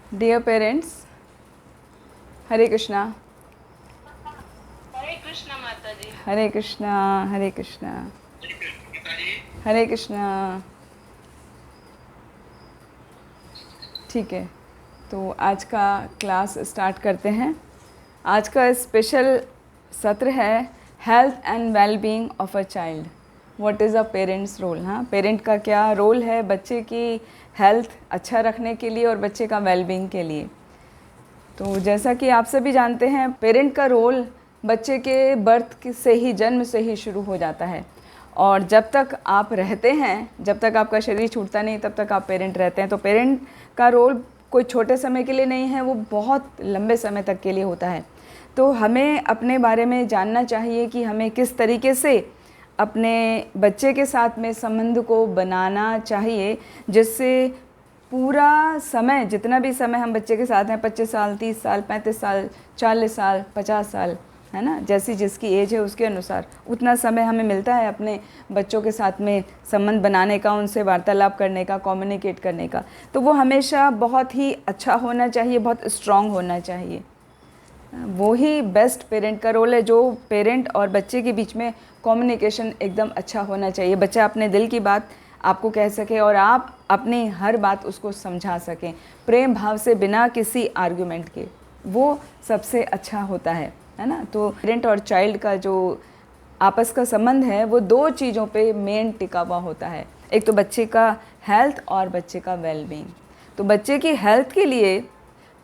Dear parents, Hare Krishna, हरे कृष्णा माता जी। Hare Krishna, Hare Krishna, Hare Krishna। ठीक है, तो आज का क्लास स्टार्ट करते हैं। आज का स्पेशल सत्र है health and well being of a child. What is a parents role. हाँ, पेरेंट का क्या रोल है बच्चे की हेल्थ अच्छा रखने के लिए और बच्चे का वेल बीइंग के लिए। तो जैसा कि आप सभी जानते हैं, पेरेंट का रोल बच्चे के बर्थ से ही, जन्म से ही शुरू हो जाता है। और जब तक आप रहते हैं, जब तक आपका शरीर छूटता नहीं, तब तक आप पेरेंट रहते हैं। तो पेरेंट का रोल कोई छोटे समय के लिए नहीं है, वो बहुत लंबे समय तक के लिए होता है। तो हमें अपने बारे में जानना चाहिए कि हमें किस तरीके से अपने बच्चे के साथ में संबंध को बनाना चाहिए, जिससे पूरा समय, जितना भी समय हम बच्चे के साथ हैं, 25 साल, 30 साल, 35 साल, 40 साल, 50 साल, है ना, जैसी जिसकी एज है उसके अनुसार उतना समय हमें मिलता है अपने बच्चों के साथ में संबंध बनाने का, उनसे वार्तालाप करने का, कम्युनिकेट करने का। तो वो हमेशा बहुत ही अच्छा होना चाहिए, बहुत स्ट्रॉन्ग होना चाहिए। वो ही बेस्ट पेरेंट का रोल है, जो पेरेंट और बच्चे के बीच में कम्युनिकेशन एकदम अच्छा होना चाहिए। बच्चा अपने दिल की बात आपको कह सके और आप अपनी हर बात उसको समझा सकें प्रेम भाव से, बिना किसी आर्गुमेंट के। वो सबसे अच्छा होता है ना। तो पेरेंट और चाइल्ड का जो आपस का संबंध है वो दो चीज़ों पे मेन टिका हुआ होता है। एक तो बच्चे का हेल्थ और बच्चे का वेल बीइंग। तो बच्चे की हेल्थ के लिए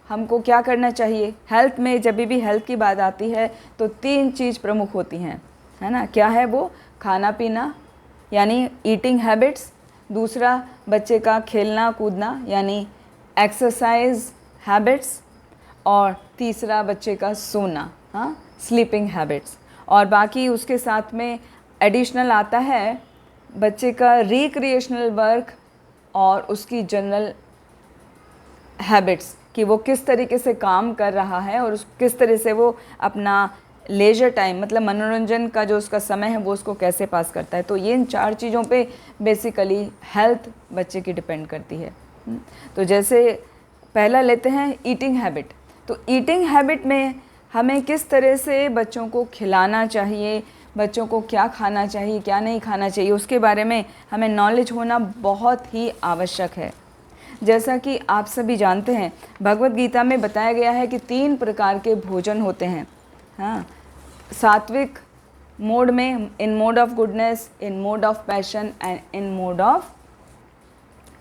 हमको क्या करना चाहिए। हेल्थ में जब भी हेल्थ की बात आती है तो तीन चीज़ प्रमुख होती हैं, है ना। क्या है वो? खाना पीना यानी ईटिंग हैबिट्स, दूसरा बच्चे का खेलना कूदना यानी एक्सरसाइज हैबिट्स, और तीसरा बच्चे का सोना, हाँ, स्लीपिंग हैबिट्स। और बाकी उसके साथ में एडिशनल आता है बच्चे का रिक्रिएशनल वर्क और उसकी जनरल हैबिट्स, कि वो किस तरीके से काम कर रहा है और किस तरह से वो अपना लेजर टाइम, मतलब मनोरंजन का जो उसका समय है, वो उसको कैसे पास करता है। तो ये इन चार चीज़ों पे बेसिकली हेल्थ बच्चे की डिपेंड करती है। तो जैसे पहला लेते हैं ईटिंग हैबिट। तो ईटिंग हैबिट में हमें किस तरह से बच्चों को खिलाना चाहिए, बच्चों को क्या खाना चाहिए, क्या नहीं खाना चाहिए, उसके बारे में हमें नॉलेज होना बहुत ही आवश्यक है। जैसा कि आप सभी जानते हैं, भगवत गीता में बताया गया है कि 3 प्रकार के भोजन होते हैं। हाँ, सात्विक मोड में, in mode of goodness, in mode of passion and in mode of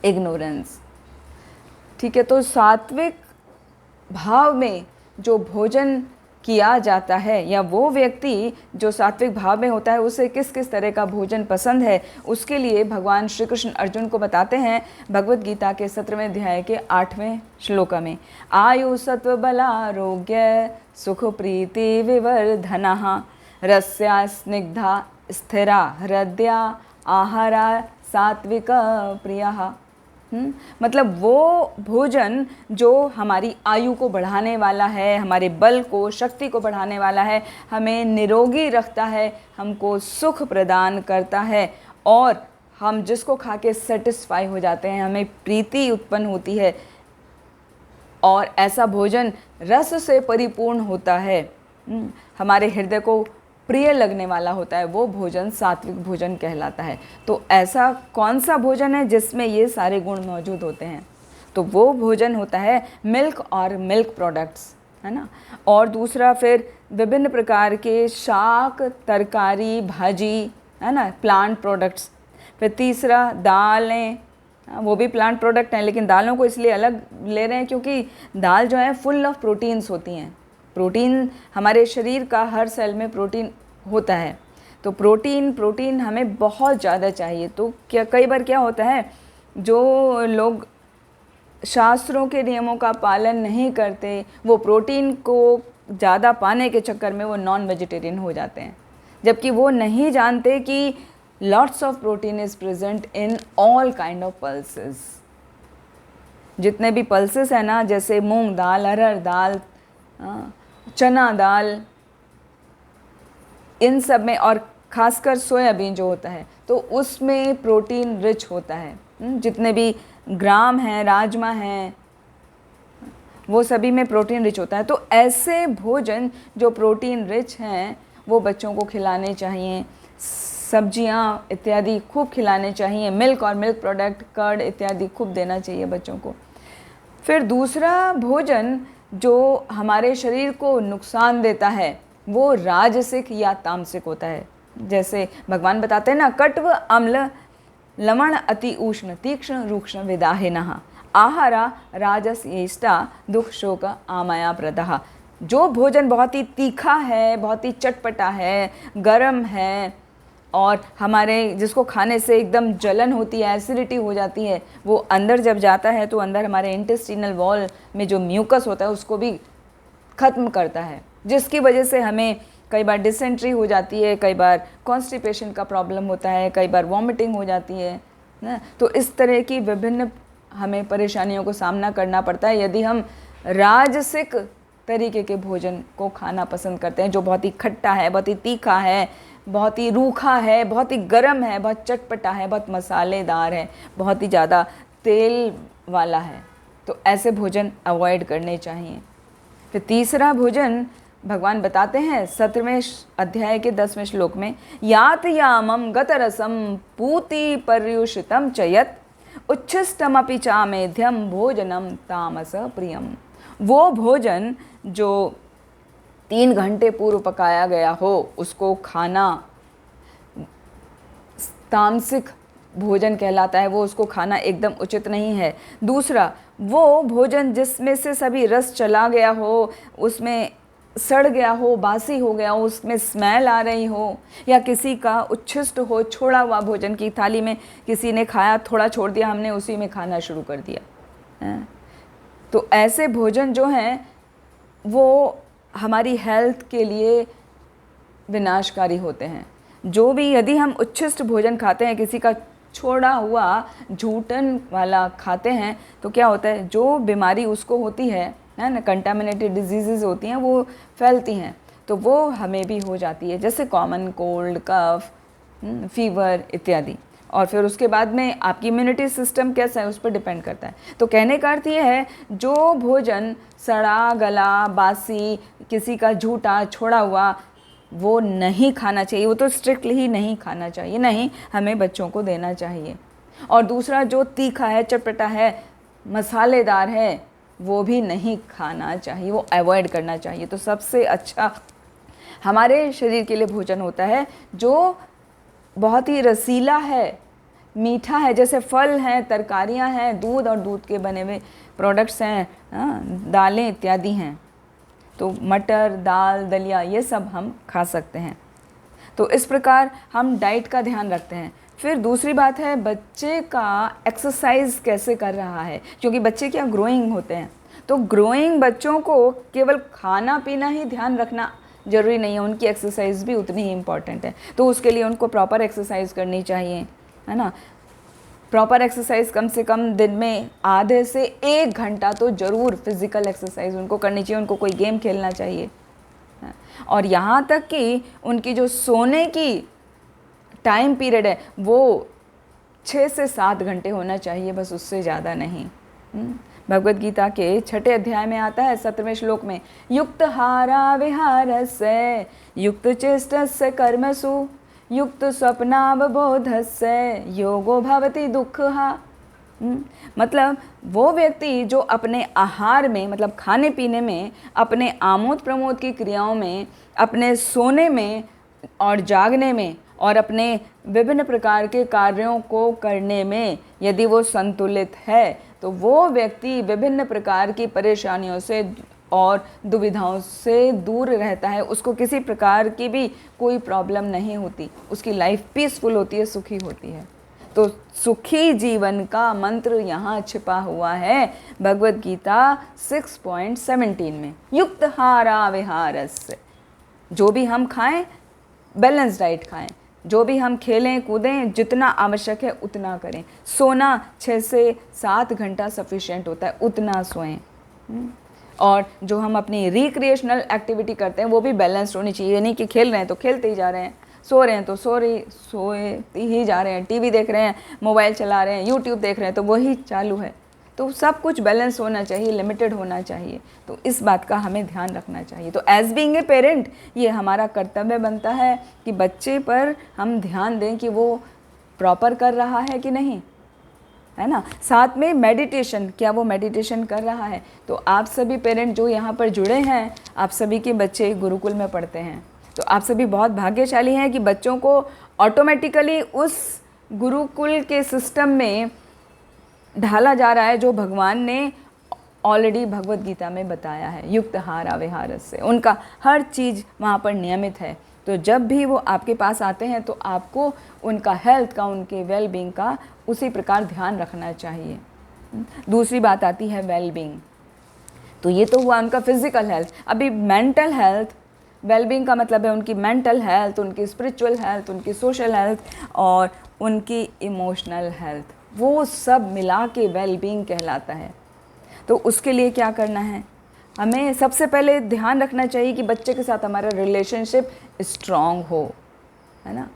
ignorance. ठीक है, तो सात्विक भाव में जो भोजन किया जाता है, या वो व्यक्ति जो सात्विक भाव में होता है, उसे किस किस तरह का भोजन पसंद है, उसके लिए भगवान श्री कृष्ण अर्जुन को बताते हैं भगवत गीता के 17वें अध्याय के 8वें श्लोक में। आयु सत्व बलारोग्य सुख प्रीति विवर्धनः रस्या स्निग्धा स्थिरा हृदया आहारा सात्विक प्रियः। मतलब वो भोजन जो हमारी आयु को बढ़ाने वाला है, हमारे बल को, शक्ति को बढ़ाने वाला है, हमें निरोगी रखता है, हमको सुख प्रदान करता है, और हम जिसको खा के सेटिस्फाई हो जाते हैं, हमें प्रीति उत्पन्न होती है, और ऐसा भोजन रस से परिपूर्ण होता है, हमारे हृदय को प्रिय लगने वाला होता है, वो भोजन सात्विक भोजन कहलाता है। तो ऐसा कौन सा भोजन है जिसमें ये सारे गुण मौजूद होते हैं? तो वो भोजन होता है मिल्क और मिल्क प्रोडक्ट्स, है ना। और दूसरा फिर विभिन्न प्रकार के शाक, तरकारी, भाजी, है ना, प्लांट प्रोडक्ट्स। फिर तीसरा दालें, वो भी प्लांट प्रोडक्ट हैं, लेकिन दालों को इसलिए अलग ले रहे हैं क्योंकि दाल जो है फुल ऑफ प्रोटीन्स होती हैं। प्रोटीन, हमारे शरीर का हर सेल में प्रोटीन होता है, तो प्रोटीन हमें बहुत ज़्यादा चाहिए। तो क्या कई बार क्या होता है, जो लोग शास्त्रों के नियमों का पालन नहीं करते, वो प्रोटीन को ज़्यादा पाने के चक्कर में वो नॉन वेजिटेरियन हो जाते हैं, जबकि वो नहीं जानते कि lots of protein is present in all kind of pulses. जितने भी पल्सेस हैं ना, जैसे मूंग दाल, अरहर दाल, चना दाल, इन सब में, और खासकर सोयाबीन जो होता है, तो उसमें प्रोटीन रिच होता है। जितने भी ग्राम हैं, राजमा हैं, वो सभी में प्रोटीन रिच होता है। तो ऐसे भोजन जो प्रोटीन रिच हैं वो बच्चों को खिलाने चाहिए। सब्जियां इत्यादि खूब खिलाने चाहिए, मिल्क और मिल्क प्रोडक्ट, कर्ड इत्यादि खूब देना चाहिए बच्चों को। फिर दूसरा भोजन जो हमारे शरीर को नुकसान देता है वो राजसिक या तामसिक होता है। जैसे भगवान बताते हैं ना, कट्व अम्ल लवण अति उष्ण तीक्ष्ण रूक्ष्ण विदाहिनः आहारा राजस येष्टा दुख शोक आमाया प्रदः। जो भोजन बहुत ही तीखा है, बहुत ही चटपटा है, गरम है और हमारे जिसको खाने से एकदम जलन होती है, एसिडिटी हो जाती है, वो अंदर जब जाता है तो अंदर हमारे इंटेस्टिनल वॉल में जो म्यूकस होता है उसको भी ख़त्म करता है, जिसकी वजह से हमें कई बार डिसेंट्री हो जाती है, कई बार कॉन्स्टिपेशन का प्रॉब्लम होता है, कई बार वॉमिटिंग हो जाती है ना। तो इस तरह की विभिन्न हमें परेशानियों को सामना करना पड़ता है यदि हम राजसिक तरीके के भोजन को खाना पसंद करते हैं, जो बहुत ही खट्टा है, बहुत ही तीखा है, बहुत ही रूखा है, बहुत ही गर्म है, बहुत चटपटा है, बहुत मसालेदार है, बहुत ही ज़्यादा तेल वाला है। तो ऐसे भोजन अवॉइड करने चाहिए। फिर तीसरा भोजन भगवान बताते हैं 17वें अध्याय के 10वें श्लोक में, यात यामम गतरसम पूति पर्युषितम चयत उच्छिष्टमपि चामेध्यम भोजनम तामस प्रियम। वो भोजन जो 3 घंटे पूर्व पकाया गया हो उसको खाना तामसिक भोजन कहलाता है, वो उसको खाना एकदम उचित नहीं है। दूसरा, वो भोजन जिसमें से सभी रस चला गया हो, उसमें सड़ गया हो, बासी हो गया हो, उसमें स्मेल आ रही हो, या किसी का उच्छिष्ट हो, छोड़ा हुआ भोजन की थाली में किसी ने खाया, थोड़ा छोड़ दिया, हमने उसी में खाना शुरू कर दिया। तो ऐसे भोजन जो हैं वो हमारी हेल्थ के लिए विनाशकारी होते हैं। जो भी यदि हम उच्छिष्ट भोजन खाते हैं, किसी का छोड़ा हुआ झूठन वाला खाते हैं, तो क्या होता है, जो बीमारी उसको होती है ना, कंटामिनेटेड डिजीज़ होती हैं, वो फैलती हैं, तो वो हमें भी हो जाती है, जैसे कॉमन कोल्ड, कफ, फीवर इत्यादि। और फिर उसके बाद में आपकी इम्यूनिटी सिस्टम कैसा है उस पर डिपेंड करता है। तो कहने का अर्थ ये है, जो भोजन सड़ा गला, बासी, किसी का झूठा छोड़ा हुआ, वो नहीं खाना चाहिए, वो तो स्ट्रिक्टली ही नहीं खाना चाहिए, नहीं हमें बच्चों को देना चाहिए। और दूसरा, जो तीखा है, चटपटा है, मसालेदार है, वो भी नहीं खाना चाहिए, वो अवॉइड करना चाहिए। तो सबसे अच्छा हमारे शरीर के लिए भोजन होता है जो बहुत ही रसीला है, मीठा है, जैसे फल हैं, तरकारियां हैं, दूध और दूध के बने हुए प्रोडक्ट्स हैं, दालें इत्यादि हैं। तो मटर, दाल, दलिया, ये सब हम खा सकते हैं। तो इस प्रकार हम डाइट का ध्यान रखते हैं। फिर दूसरी बात है, बच्चे का एक्सरसाइज कैसे कर रहा है, क्योंकि बच्चे क्या ग्रोइंग होते हैं। तो ग्रोइंग बच्चों को केवल खाना पीना ही ध्यान रखना ज़रूरी नहीं है, उनकी एक्सरसाइज भी उतनी ही इम्पॉर्टेंट है। तो उसके लिए उनको प्रॉपर एक्सरसाइज करनी चाहिए, है ना। प्रॉपर एक्सरसाइज कम से कम दिन में आधे से 1 घंटा तो ज़रूर फिज़िकल एक्सरसाइज उनको करनी चाहिए, उनको कोई गेम खेलना चाहिए। और यहाँ तक कि उनकी जो सोने की टाइम पीरियड है वो 6 से 7 घंटे होना चाहिए, बस उससे ज़्यादा नहीं। भगवद गीता के 6ठे अध्याय में आता है 17वें श्लोक में, युक्त हारा विहारस्य युक्त चेष्टस्य कर्मसु युक्त स्वप्नावबोधस्य योगो भवति दुःखः। मतलब वो व्यक्ति जो अपने आहार में, मतलब खाने पीने में, अपने आमोद प्रमोद की क्रियाओं में, अपने सोने में और जागने में और अपने विभिन्न प्रकार के कार्यों को करने में यदि वो संतुलित है, तो वो व्यक्ति विभिन्न प्रकार की परेशानियों से और दुविधाओं से दूर रहता है। उसको किसी प्रकार की भी कोई प्रॉब्लम नहीं होती, उसकी लाइफ पीसफुल होती है, सुखी होती है। तो सुखी जीवन का मंत्र यहाँ छिपा हुआ है भगवद गीता 6.17 में, युक्त हारा विहारस्य। जो भी हम खाएं बैलेंस डाइट खाएं, जो भी हम खेलें कूदें, जितना आवश्यक है उतना करें। सोना 6 से 7 घंटा सफिशिएंट होता है, उतना सोएं। और जो हम अपनी रिक्रिएशनल एक्टिविटी करते हैं वो भी बैलेंस्ड होनी चाहिए, नहीं कि खेल रहे हैं तो खेलते ही जा रहे हैं, सो रहे हैं तो सोए ही जा रहे हैं, टीवी देख रहे हैं, मोबाइल चला रहे हैं, यूट्यूब देख रहे हैं, तो वही चालू है। तो सब कुछ बैलेंस होना चाहिए, लिमिटेड होना चाहिए। तो इस बात का हमें ध्यान रखना चाहिए। तो एज बीइंग ए पेरेंट ये हमारा कर्तव्य बनता है कि बच्चे पर हम ध्यान दें कि वो प्रॉपर कर रहा है कि नहीं, है ना। साथ में मेडिटेशन, क्या वो मेडिटेशन कर रहा है। तो आप सभी पेरेंट जो यहाँ पर जुड़े हैं, आप सभी के बच्चे गुरुकुल में पढ़ते हैं, तो आप सभी बहुत भाग्यशाली हैं कि बच्चों को ऑटोमेटिकली उस गुरुकुल के सिस्टम में ढाला जा रहा है जो भगवान ने ऑलरेडी भगवत गीता में बताया है, युक्त हारा विहार से। उनका हर चीज़ वहाँ पर नियमित है। तो जब भी वो आपके पास आते हैं तो आपको उनका हेल्थ का, उनके वेल बीइंग का उसी प्रकार ध्यान रखना चाहिए। दूसरी बात आती है वेल बीइंग। तो ये तो हुआ उनका फिजिकल हेल्थ। अभी मेंटल हेल्थ, वेल बीइंग का मतलब है उनकी मेंटल हेल्थ, उनकी स्पिरिचुअल हेल्थ, उनकी सोशल हेल्थ और उनकी इमोशनल हेल्थ, वो सब मिला के वेल बीइंग कहलाता है। तो उसके लिए क्या करना है, हमें सबसे पहले ध्यान रखना चाहिए कि बच्चे के साथ हमारा रिलेशनशिप स्ट्रॉन्ग हो, है ना।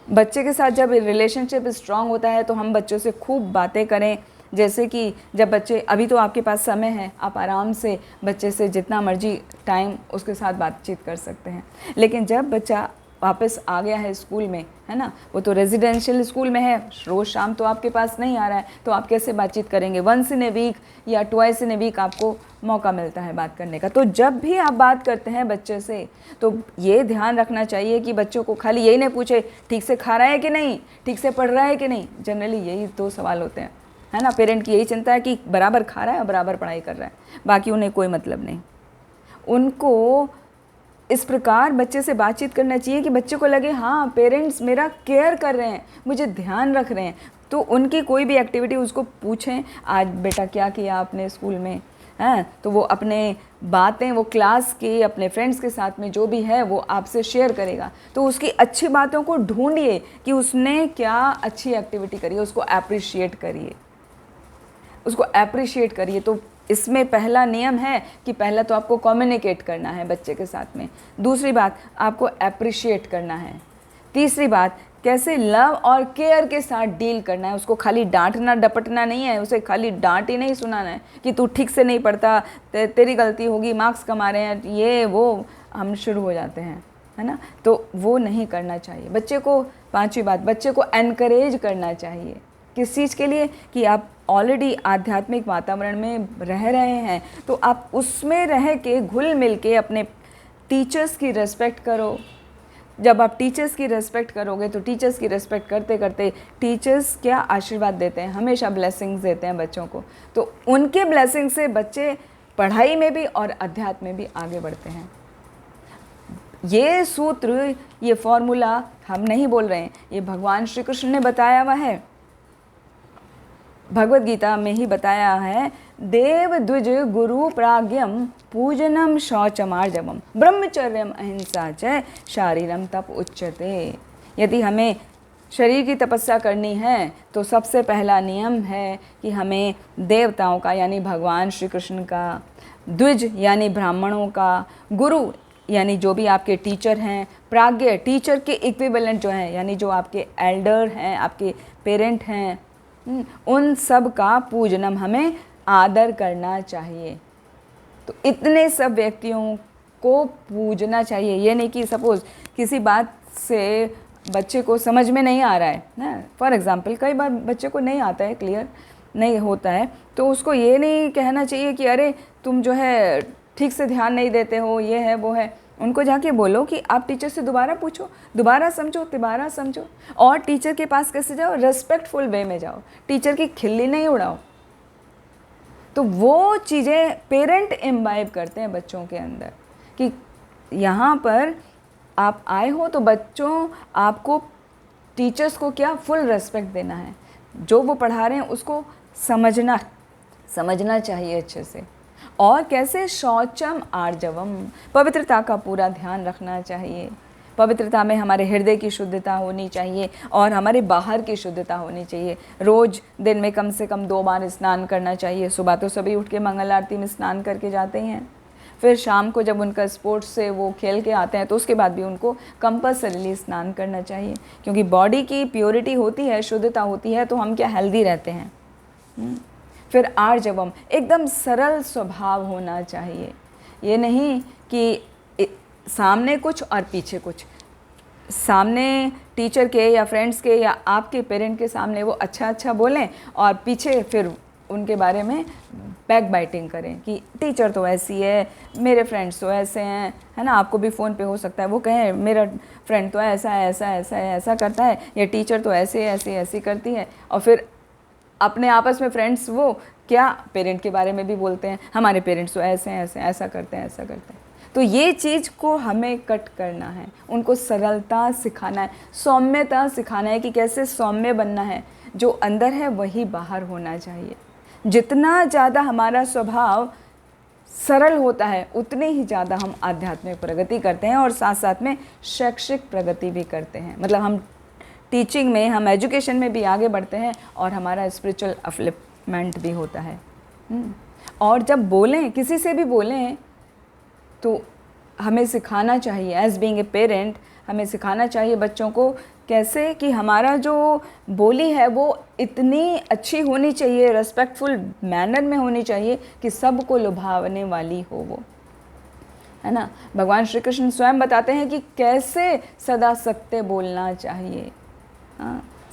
बच्चे के साथ जब रिलेशनशिप स्ट्रॉन्ग होता है तो हम बच्चों से खूब बातें करें। जैसे कि जब बच्चे, अभी तो आपके पास समय है, आप आराम से बच्चे से जितना मर्जी टाइम उसके साथ बातचीत कर सकते हैं। लेकिन जब बच्चा वापस आ गया है स्कूल में, है ना, वो तो रेजिडेंशियल स्कूल में है, रोज़ शाम तो आपके पास नहीं आ रहा है, तो आप कैसे बातचीत करेंगे। वंस इन ए वीक या ट्वाइस इन ए वीक आपको मौका मिलता है बात करने का। तो जब भी आप बात करते हैं बच्चे से तो ये ध्यान रखना चाहिए कि बच्चों को खाली यही नहीं पूछे ठीक से खा रहा है कि नहीं, ठीक से पढ़ रहा है कि नहीं। जनरली यही दो सवाल होते हैं, है ना। पेरेंट की यही चिंता है कि बराबर खा रहा है और बराबर पढ़ाई कर रहा है, बाकी उन्हें कोई मतलब नहीं। उनको इस प्रकार बच्चे से बातचीत करना चाहिए कि बच्चे को लगे हाँ पेरेंट्स मेरा केयर कर रहे हैं, मुझे ध्यान रख रहे हैं। तो उनकी कोई भी एक्टिविटी उसको पूछें, आज बेटा क्या किया आपने स्कूल में, हैं, तो वो अपने बातें, वो क्लास के अपने फ्रेंड्स के साथ में जो भी है वो आपसे शेयर करेगा। तो उसकी अच्छी बातों को ढूंढिए कि उसने क्या अच्छी एक्टिविटी करी है, उसको अप्रिशिएट करिए, उसको अप्रिशिएट करिए। तो इसमें पहला नियम है कि पहला तो आपको कम्युनिकेट करना है बच्चे के साथ में, दूसरी बात आपको अप्रिशिएट करना है, तीसरी बात कैसे लव और केयर के साथ डील करना है। उसको खाली डांटना डपटना नहीं है, उसे खाली डांट ही नहीं सुनाना है कि तू ठीक से नहीं पढ़ता, तेरी गलती होगी, मार्क्स कमा रहे हैं, ये वो हम शुरू हो जाते हैं, है ना। तो वो नहीं करना चाहिए बच्चे को। पांचवी बात, बच्चे को एनकरेज करना चाहिए। किस चीज़ के लिए, कि आप ऑलरेडी आध्यात्मिक वातावरण में रह रहे हैं तो आप उसमें रह के घुल मिल के अपने टीचर्स की रिस्पेक्ट करो। जब आप टीचर्स की रिस्पेक्ट करोगे तो टीचर्स की रिस्पेक्ट करते करते टीचर्स क्या आशीर्वाद देते हैं, हमेशा ब्लेसिंग्स देते हैं बच्चों को। तो उनके ब्लेसिंग से बच्चे पढ़ाई में भी और अध्यात्म में भी आगे बढ़ते हैं। ये सूत्र, ये फॉर्मूला हम नहीं बोल रहे हैं, ये भगवान श्री कृष्ण ने बताया हुआ है, भगवत गीता में ही बताया है। देव द्विज गुरु प्राज्ञम पूजनम शौचमार्जवम ब्रह्मचर्यम अहिंसा च शारीरम तप उच्यते। यदि हमें शरीर की तपस्या करनी है तो सबसे पहला नियम है कि हमें देवताओं का यानी भगवान श्री कृष्ण का, द्विज यानी ब्राह्मणों का, गुरु यानी जो भी आपके टीचर हैं, प्राज्ञ टीचर के इक्विवेलेंट जो हैं यानी जो आपके एल्डर हैं, आपके पेरेंट हैं, उन सब का पूजनम हमें आदर करना चाहिए। तो इतने सब व्यक्तियों को पूजना चाहिए। ये नहीं कि सपोज़ किसी बात से बच्चे को समझ में नहीं आ रहा है ना, फॉर एग्ज़ाम्पल कई बार बच्चे को नहीं आता है, क्लियर नहीं होता है, तो उसको ये नहीं कहना चाहिए कि अरे तुम जो है ठीक से ध्यान नहीं देते हो, ये है वो है। उनको जाके बोलो कि आप टीचर से दोबारा पूछो, दोबारा समझो, तिबारा समझो। और टीचर के पास कैसे जाओ, रेस्पेक्टफुल वे में जाओ, टीचर की खिल्ली नहीं उड़ाओ। तो वो चीज़ें पेरेंट इम्बाइब करते हैं बच्चों के अंदर कि यहाँ पर आप आए हो तो बच्चों आपको टीचर्स को क्या फुल रेस्पेक्ट देना है, जो वो पढ़ा रहे हैं उसको समझना चाहिए अच्छे से। और कैसे शौचम आर्जवम, पवित्रता का पूरा ध्यान रखना चाहिए। पवित्रता में हमारे हृदय की शुद्धता होनी चाहिए और हमारे बाहर की शुद्धता होनी चाहिए। रोज़ दिन में कम से कम 2 बार स्नान करना चाहिए। सुबह तो सभी उठ के मंगल आरती में स्नान करके जाते हैं, फिर शाम को जब उनका स्पोर्ट्स से वो खेल के आते हैं तो उसके बाद भी उनको कंपल्सरीली स्नान करना चाहिए, क्योंकि बॉडी की प्योरिटी होती है, शुद्धता होती है तो हम क्या हेल्दी रहते हैं। फिर आर्जवम, एकदम सरल स्वभाव होना चाहिए। ये नहीं कि सामने कुछ और पीछे कुछ, सामने टीचर के या फ्रेंड्स के या आपके पेरेंट के सामने वो अच्छा अच्छा बोलें और पीछे फिर उनके बारे में बैक बाइटिंग करें कि टीचर तो ऐसी है, मेरे फ्रेंड्स तो ऐसे हैं, है ना। आपको भी फ़ोन पे हो सकता है वो कहें मेरा फ्रेंड तो ऐसा है, ऐसा ऐसा है, ऐसा करता है, या टीचर तो ऐसे ऐसी ऐसी करती है, और फिर अपने आपस में फ्रेंड्स वो क्या पेरेंट के बारे में भी बोलते हैं, हमारे पेरेंट्स तो ऐसे हैं, ऐसे ऐसा करते हैं, ऐसा करते हैं। तो ये चीज़ को हमें कट करना है, उनको सरलता सिखाना है, सौम्यता सिखाना है कि कैसे सौम्य बनना है, जो अंदर है वही बाहर होना चाहिए। जितना ज़्यादा हमारा स्वभाव सरल होता है उतने ही ज़्यादा हम आध्यात्मिक प्रगति करते हैं और साथ साथ में शैक्षिक प्रगति भी करते हैं। मतलब हम टीचिंग में, हम एजुकेशन में भी आगे बढ़ते हैं और हमारा स्पिरिचुअल अपलिफ्टमेंट भी होता है। और जब बोलें, किसी से भी बोलें, तो हमें सिखाना चाहिए, एज बीइंग ए पेरेंट हमें सिखाना चाहिए बच्चों को कैसे कि हमारा जो बोली है वो इतनी अच्छी होनी चाहिए, रेस्पेक्टफुल मैनर में होनी चाहिए कि सबको लुभावने वाली हो वो, है ना। भगवान श्री कृष्ण स्वयं बताते हैं कि कैसे सदा सत्य बोलना चाहिए।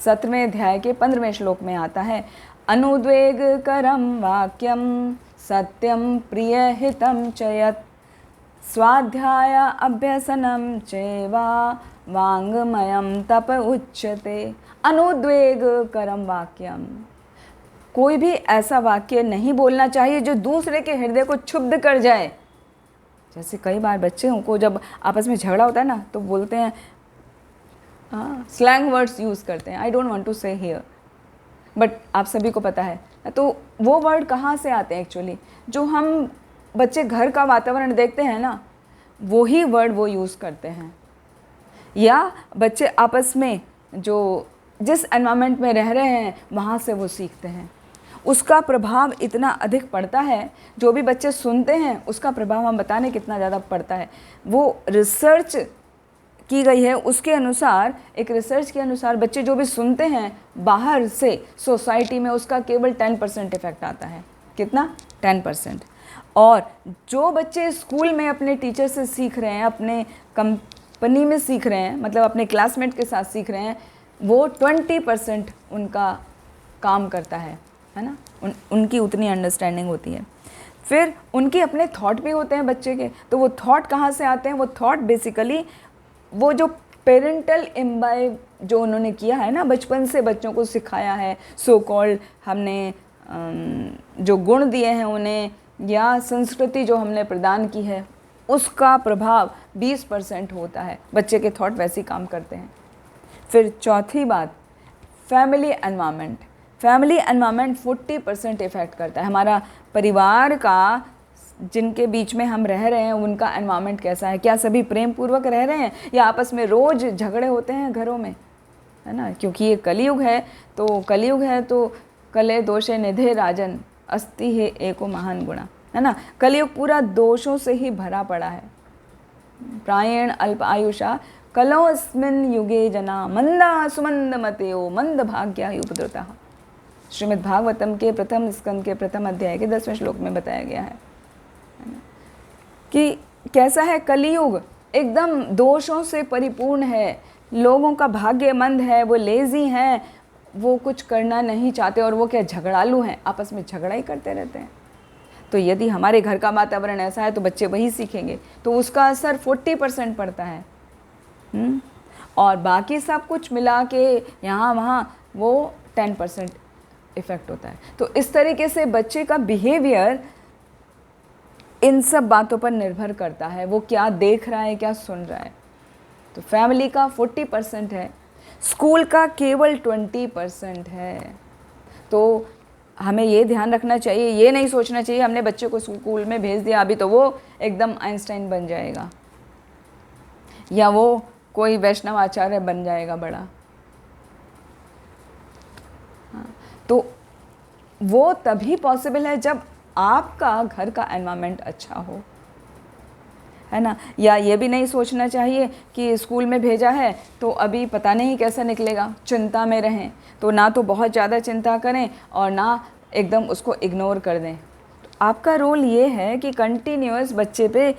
17वें अध्याय के 15वें श्लोक में आता है, अनुद्वेग करम वाक्यम सत्यम प्रिय हितम चयत स्वाध्याय अभ्यसनम चेवा वांगमयम तप उच्यते। अनुद्वेग करम वाक्यम, कोई भी ऐसा वाक्य नहीं बोलना चाहिए जो दूसरे के हृदय को क्षुब्ध कर जाए। जैसे कई बार बच्चों को जब आपस में झगड़ा होता है ना, तो बोलते हैं, स्लैंग वर्ड्स यूज़ करते हैं, आई डोंट वांट टू से हियर, बट आप सभी को पता है। तो वो वर्ड कहाँ से आते हैं एक्चुअली, जो हम बच्चे घर का वातावरण देखते हैं ना, वही वर्ड वो यूज़ करते हैं। या बच्चे आपस में जो जिस एनवायरनमेंट में रह रहे हैं वहाँ से वो सीखते हैं, उसका प्रभाव इतना अधिक पड़ता है। जो भी बच्चे सुनते हैं उसका प्रभाव हम बताने कितना ज़्यादा पड़ता है। वो रिसर्च की गई है, उसके अनुसार, एक रिसर्च के अनुसार बच्चे जो भी सुनते हैं बाहर से सोसाइटी में, उसका केवल 10% इफेक्ट आता है। कितना? 10%। और जो बच्चे स्कूल में अपने टीचर से सीख रहे हैं, अपने कंपनी में सीख रहे हैं, मतलब अपने क्लासमेट के साथ सीख रहे हैं, वो 20% उनका काम करता है ना। उनकी उतनी अंडरस्टैंडिंग होती है। फिर उनके अपने थॉट भी होते हैं बच्चे के। तो वो थॉट कहाँ से आते हैं? वो थॉट बेसिकली वो जो पेरेंटल इम्बाइब जो उन्होंने किया है ना, बचपन से बच्चों को सिखाया है, सो कॉल्ड हमने जो गुण दिए हैं उन्हें, या संस्कृति जो हमने प्रदान की है, उसका प्रभाव 20% होता है। बच्चे के थॉट वैसे ही काम करते हैं। फिर चौथी बात, family environment. Family environment 40% effect करता है। हमारा परिवार का, जिनके बीच में हम रह रहे हैं, उनका एनवायरनमेंट कैसा है। क्या सभी प्रेम पूर्वक रह रहे हैं या आपस में रोज़ झगड़े होते हैं घरों में, है ना। क्योंकि ये कलयुग है, तो कले दोषे निधे राजन अस्ति है एको महान गुणा, है ना। कलयुग पूरा दोषों से ही भरा पड़ा है। प्रायेण अल्प आयुषा कलोऽस्मिन् युगे जना मंदा सुमंद मतयो मंद भाग्या उपद्रुता। श्रीमद् भागवतम के प्रथम स्कंद के प्रथम अध्याय के 10वें श्लोक में बताया गया है कि कैसा है कलयुग, एकदम दोषों से परिपूर्ण है। लोगों का भाग्य मंद है, वो लेज़ी हैं, वो कुछ करना नहीं चाहते, और वो क्या झगड़ालू हैं, आपस में झगड़ा ही करते रहते हैं। तो यदि हमारे घर का वातावरण ऐसा है तो बच्चे वही सीखेंगे, तो उसका असर 40% पड़ता है। और बाकी सब कुछ मिला के यहाँ वहाँ वो 10% इफ़ेक्ट होता है। तो इस तरीके से बच्चे का बिहेवियर इन सब बातों पर निर्भर करता है, वो क्या देख रहा है, क्या सुन रहा है। तो फैमिली का 40% है, स्कूल का केवल 20% है। तो हमें ये ध्यान रखना चाहिए, ये नहीं सोचना चाहिए हमने बच्चे को स्कूल में भेज दिया अभी तो वो एकदम आइंस्टाइन बन जाएगा या वो कोई वैष्णव आचार्य बन जाएगा बड़ा। हाँ, तो वो तभी पॉसिबल है जब आपका घर का एनवायरनमेंट अच्छा हो, है ना। या ये भी नहीं सोचना चाहिए कि स्कूल में भेजा है तो अभी पता नहीं कैसा निकलेगा, चिंता में रहें। तो ना तो बहुत ज़्यादा चिंता करें और ना एकदम उसको इग्नोर कर दें। तो आपका रोल ये है कि कंटिन्यूअस बच्चे पे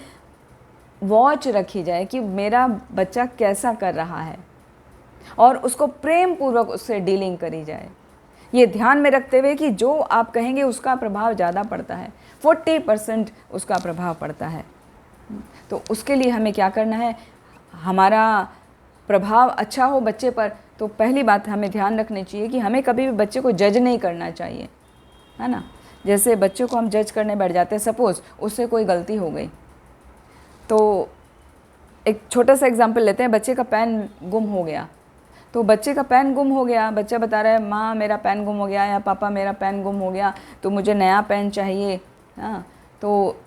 वॉच रखी जाए कि मेरा बच्चा कैसा कर रहा है, और उसको प्रेम पूर्वक उससे डीलिंग करी जाए, ये ध्यान में रखते हुए कि जो आप कहेंगे उसका प्रभाव ज़्यादा पड़ता है, 40% उसका प्रभाव पड़ता है। तो उसके लिए हमें क्या करना है, हमारा प्रभाव अच्छा हो बच्चे पर, तो पहली बात हमें ध्यान रखनी चाहिए कि हमें कभी भी बच्चे को जज नहीं करना चाहिए, है ना। जैसे बच्चे को हम जज करने बैठ जाते हैं, सपोज़ उससे कोई गलती हो गई, तो एक छोटा सा एग्जांपल लेते हैं, बच्चे का पेन गुम हो गया। तो बच्चे का पेन गुम हो गया, बच्चा बता रहा है माँ मेरा पेन गुम हो गया, या पापा मेरा पेन गुम हो गया, तो मुझे नया पेन चाहिए। हाँ, तो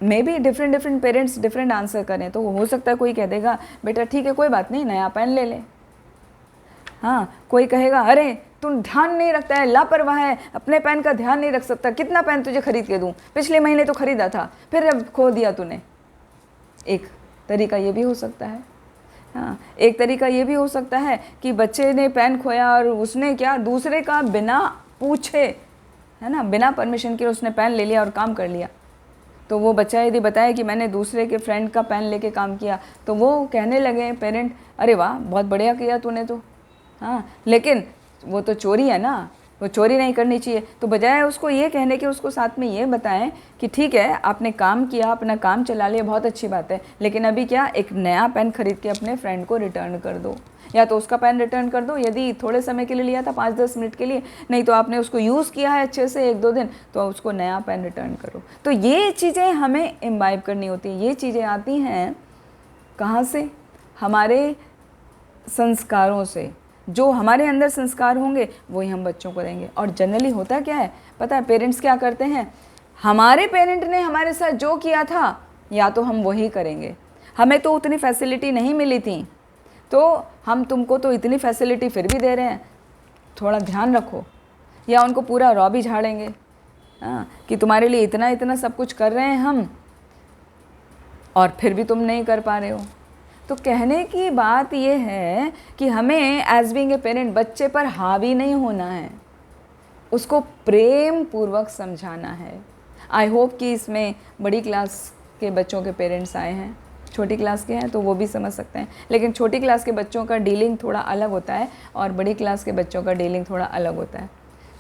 may be different parents different answer करें, तो हो सकता है कोई कह देगा बेटा ठीक है कोई बात नहीं, नया पेन ले ले। हाँ, कोई कहेगा अरे तू ध्यान नहीं रखता है, लापरवाह है, अपने पेन का ध्यान नहीं रख सकता, कितना पेन तुझे खरीद के दूँ, पिछले महीने तो खरीदा था, फिर अब खो दिया तूने। एक तरीका ये भी हो सकता है। हाँ, एक तरीका ये भी हो सकता है कि बच्चे ने पेन खोया और उसने क्या, दूसरे का बिना पूछे, है ना, बिना परमिशन के उसने पेन ले लिया और काम कर लिया। तो वो बच्चा यदि बताए कि मैंने दूसरे के फ्रेंड का पेन लेके काम किया, तो वो कहने लगे पेरेंट अरे वाह बहुत बढ़िया किया तूने तो। हाँ, लेकिन वो तो चोरी है ना, वो चोरी नहीं करनी चाहिए। तो बजाय उसको ये कहने के उसको साथ में ये बताएं कि ठीक है आपने काम किया, अपना काम चला लिया, बहुत अच्छी बात है, लेकिन अभी क्या एक नया पेन खरीद के अपने फ्रेंड को रिटर्न कर दो, या तो उसका पेन रिटर्न कर दो यदि थोड़े समय के लिए लिया था 5-10 मिनट के लिए, नहीं तो आपने उसको यूज़ किया है अच्छे से 1-2 दिन, तो उसको नया पेन रिटर्न करो। तो ये चीज़ें हमें इम्बाइब करनी होती हैं। ये चीज़ें आती हैं कहाँ से, हमारे संस्कारों से। जो हमारे अंदर संस्कार होंगे वही हम बच्चों को देंगे। और जनरली होता क्या है पता है, पेरेंट्स क्या करते हैं, हमारे पेरेंट ने हमारे साथ जो किया था या तो हम वही करेंगे, हमें तो उतनी फैसिलिटी नहीं मिली थी, तो हम तुमको तो इतनी फैसिलिटी फिर भी दे रहे हैं, थोड़ा ध्यान रखो। या उनको पूरा रॉ भी झाड़ेंगे, हाँ, कि तुम्हारे लिए इतना इतना सब कुछ कर रहे हैं हम, और फिर भी तुम नहीं कर पा रहे हो। तो कहने की बात ये है कि हमें एज बीइंग ए पेरेंट बच्चे पर हावी नहीं होना है, उसको प्रेम पूर्वक समझाना है। आई होप कि इसमें बड़ी क्लास के बच्चों के पेरेंट्स आए हैं, छोटी क्लास के हैं तो वो भी समझ सकते हैं, लेकिन छोटी क्लास के बच्चों का डीलिंग थोड़ा अलग होता है और बड़ी क्लास के बच्चों का डीलिंग थोड़ा अलग होता है।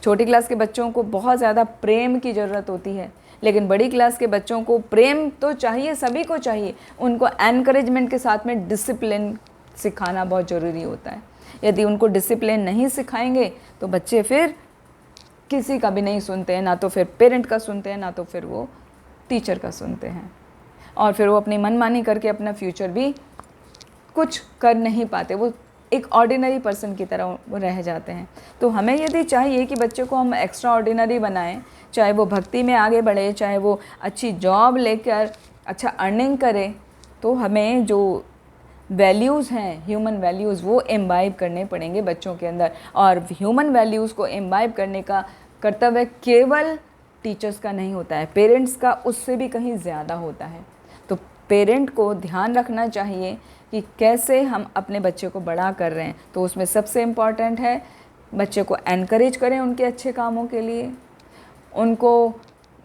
छोटी क्लास के बच्चों को बहुत ज़्यादा प्रेम की ज़रूरत होती है, लेकिन बड़ी क्लास के बच्चों को प्रेम तो चाहिए, सभी को चाहिए, उनको एनकरेजमेंट के साथ में डिसिप्लिन सिखाना बहुत ज़रूरी होता है। यदि उनको डिसिप्लिन नहीं सिखाएंगे तो बच्चे फिर किसी का भी नहीं सुनते हैं, ना तो फिर पेरेंट का सुनते हैं, ना तो फिर वो टीचर का सुनते हैं, और फिर वो अपनी मनमानी करके अपना फ्यूचर भी कुछ कर नहीं पाते, वो एक ऑर्डिनरी पर्सन की तरह वो रह जाते हैं। तो हमें यदि चाहिए कि बच्चे को हम एक्स्ट्रा ऑर्डिनरी बनाएं, चाहे वो भक्ति में आगे बढ़े, चाहे वो अच्छी जॉब लेकर अच्छा अर्निंग करे, तो हमें जो वैल्यूज़ हैं, ह्यूमन वैल्यूज़, वो इम्बाइब करने पड़ेंगे बच्चों के अंदर। और ह्यूमन वैल्यूज़ को इम्बाइब करने का कर्तव्य केवल टीचर्स का नहीं होता है, पेरेंट्स का उससे भी कहीं ज़्यादा होता है। तो पेरेंट को ध्यान रखना चाहिए कि कैसे हम अपने बच्चे को बड़ा कर रहे हैं। तो उसमें सबसे इम्पॉर्टेंट है बच्चे को एनकरेज करें उनके अच्छे कामों के लिए, उनको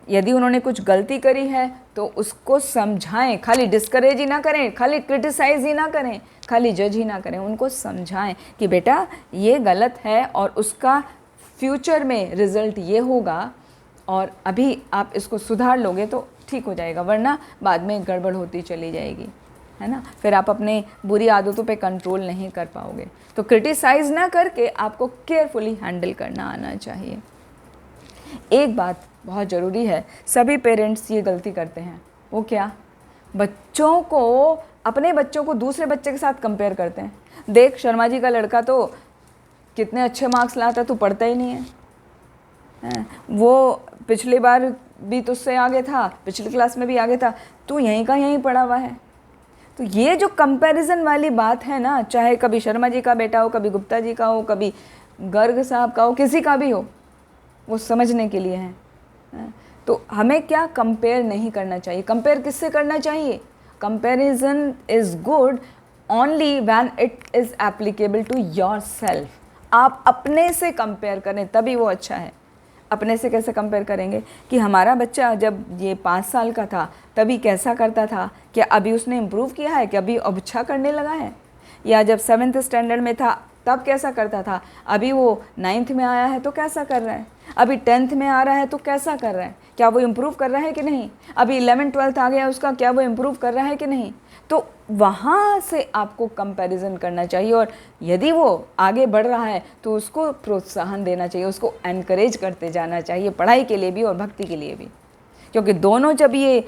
यदि उन्होंने कुछ गलती करी है तो उसको समझाएं, खाली डिस्करेज ही ना करें, खाली क्रिटिसाइज़ ही ना करें, खाली जज ही ना करें, उनको समझाएं कि बेटा ये गलत है और उसका फ्यूचर में रिज़ल्ट ये होगा, और अभी आप इसको सुधार लोगे तो ठीक हो जाएगा, वरना बाद में गड़बड़ होती चली जाएगी, है ना, फिर आप अपने बुरी आदतों पे कंट्रोल नहीं कर पाओगे। तो क्रिटिसाइज़ ना करके आपको केयरफुली हैंडल करना आना चाहिए। एक बात बहुत ज़रूरी है, सभी पेरेंट्स ये गलती करते हैं, वो क्या, बच्चों को, अपने बच्चों को दूसरे बच्चे के साथ कंपेयर करते हैं। देख शर्मा जी का लड़का तो कितने अच्छे मार्क्स लाता, तू पढ़ता ही नहीं है, वो पिछली बार भी तुझसे आगे था, पिछली क्लास में भी आगे था, तू यहीं का यहीं पढ़ा हुआ है। तो ये जो कंपैरिजन वाली बात है ना, चाहे कभी शर्मा जी का बेटा हो, कभी गुप्ता जी का हो, कभी गर्ग साहब का हो, किसी का भी हो, वो समझने के लिए है। तो हमें क्या कंपेयर नहीं करना चाहिए। कंपेयर किससे करना चाहिए, comparison is good only when it is applicable to yourself. आप अपने से कंपेयर करें तभी वो अच्छा है। अपने से कैसे कंपेयर करेंगे कि हमारा बच्चा जब ये 5 साल का था तभी कैसा करता था, क्या अभी उसने इम्प्रूव किया है, क्या अभी अब अच्छा करने लगा है, या जब 7th स्टैंडर्ड में था तब कैसा करता था, अभी वो 9th में आया है तो कैसा कर रहा है, अभी 10th में आ रहा है तो कैसा कर रहा है, क्या वो इम्प्रूव कर रहा है कि नहीं, अभी 11th 12th आ गया उसका, क्या वो इम्प्रूव कर रहा है कि नहीं। तो वहाँ से आपको कंपैरिजन करना चाहिए, और यदि वो आगे बढ़ रहा है तो उसको प्रोत्साहन देना चाहिए, उसको एनकरेज करते जाना चाहिए, पढ़ाई के लिए भी और भक्ति के लिए भी। क्योंकि दोनों जब ये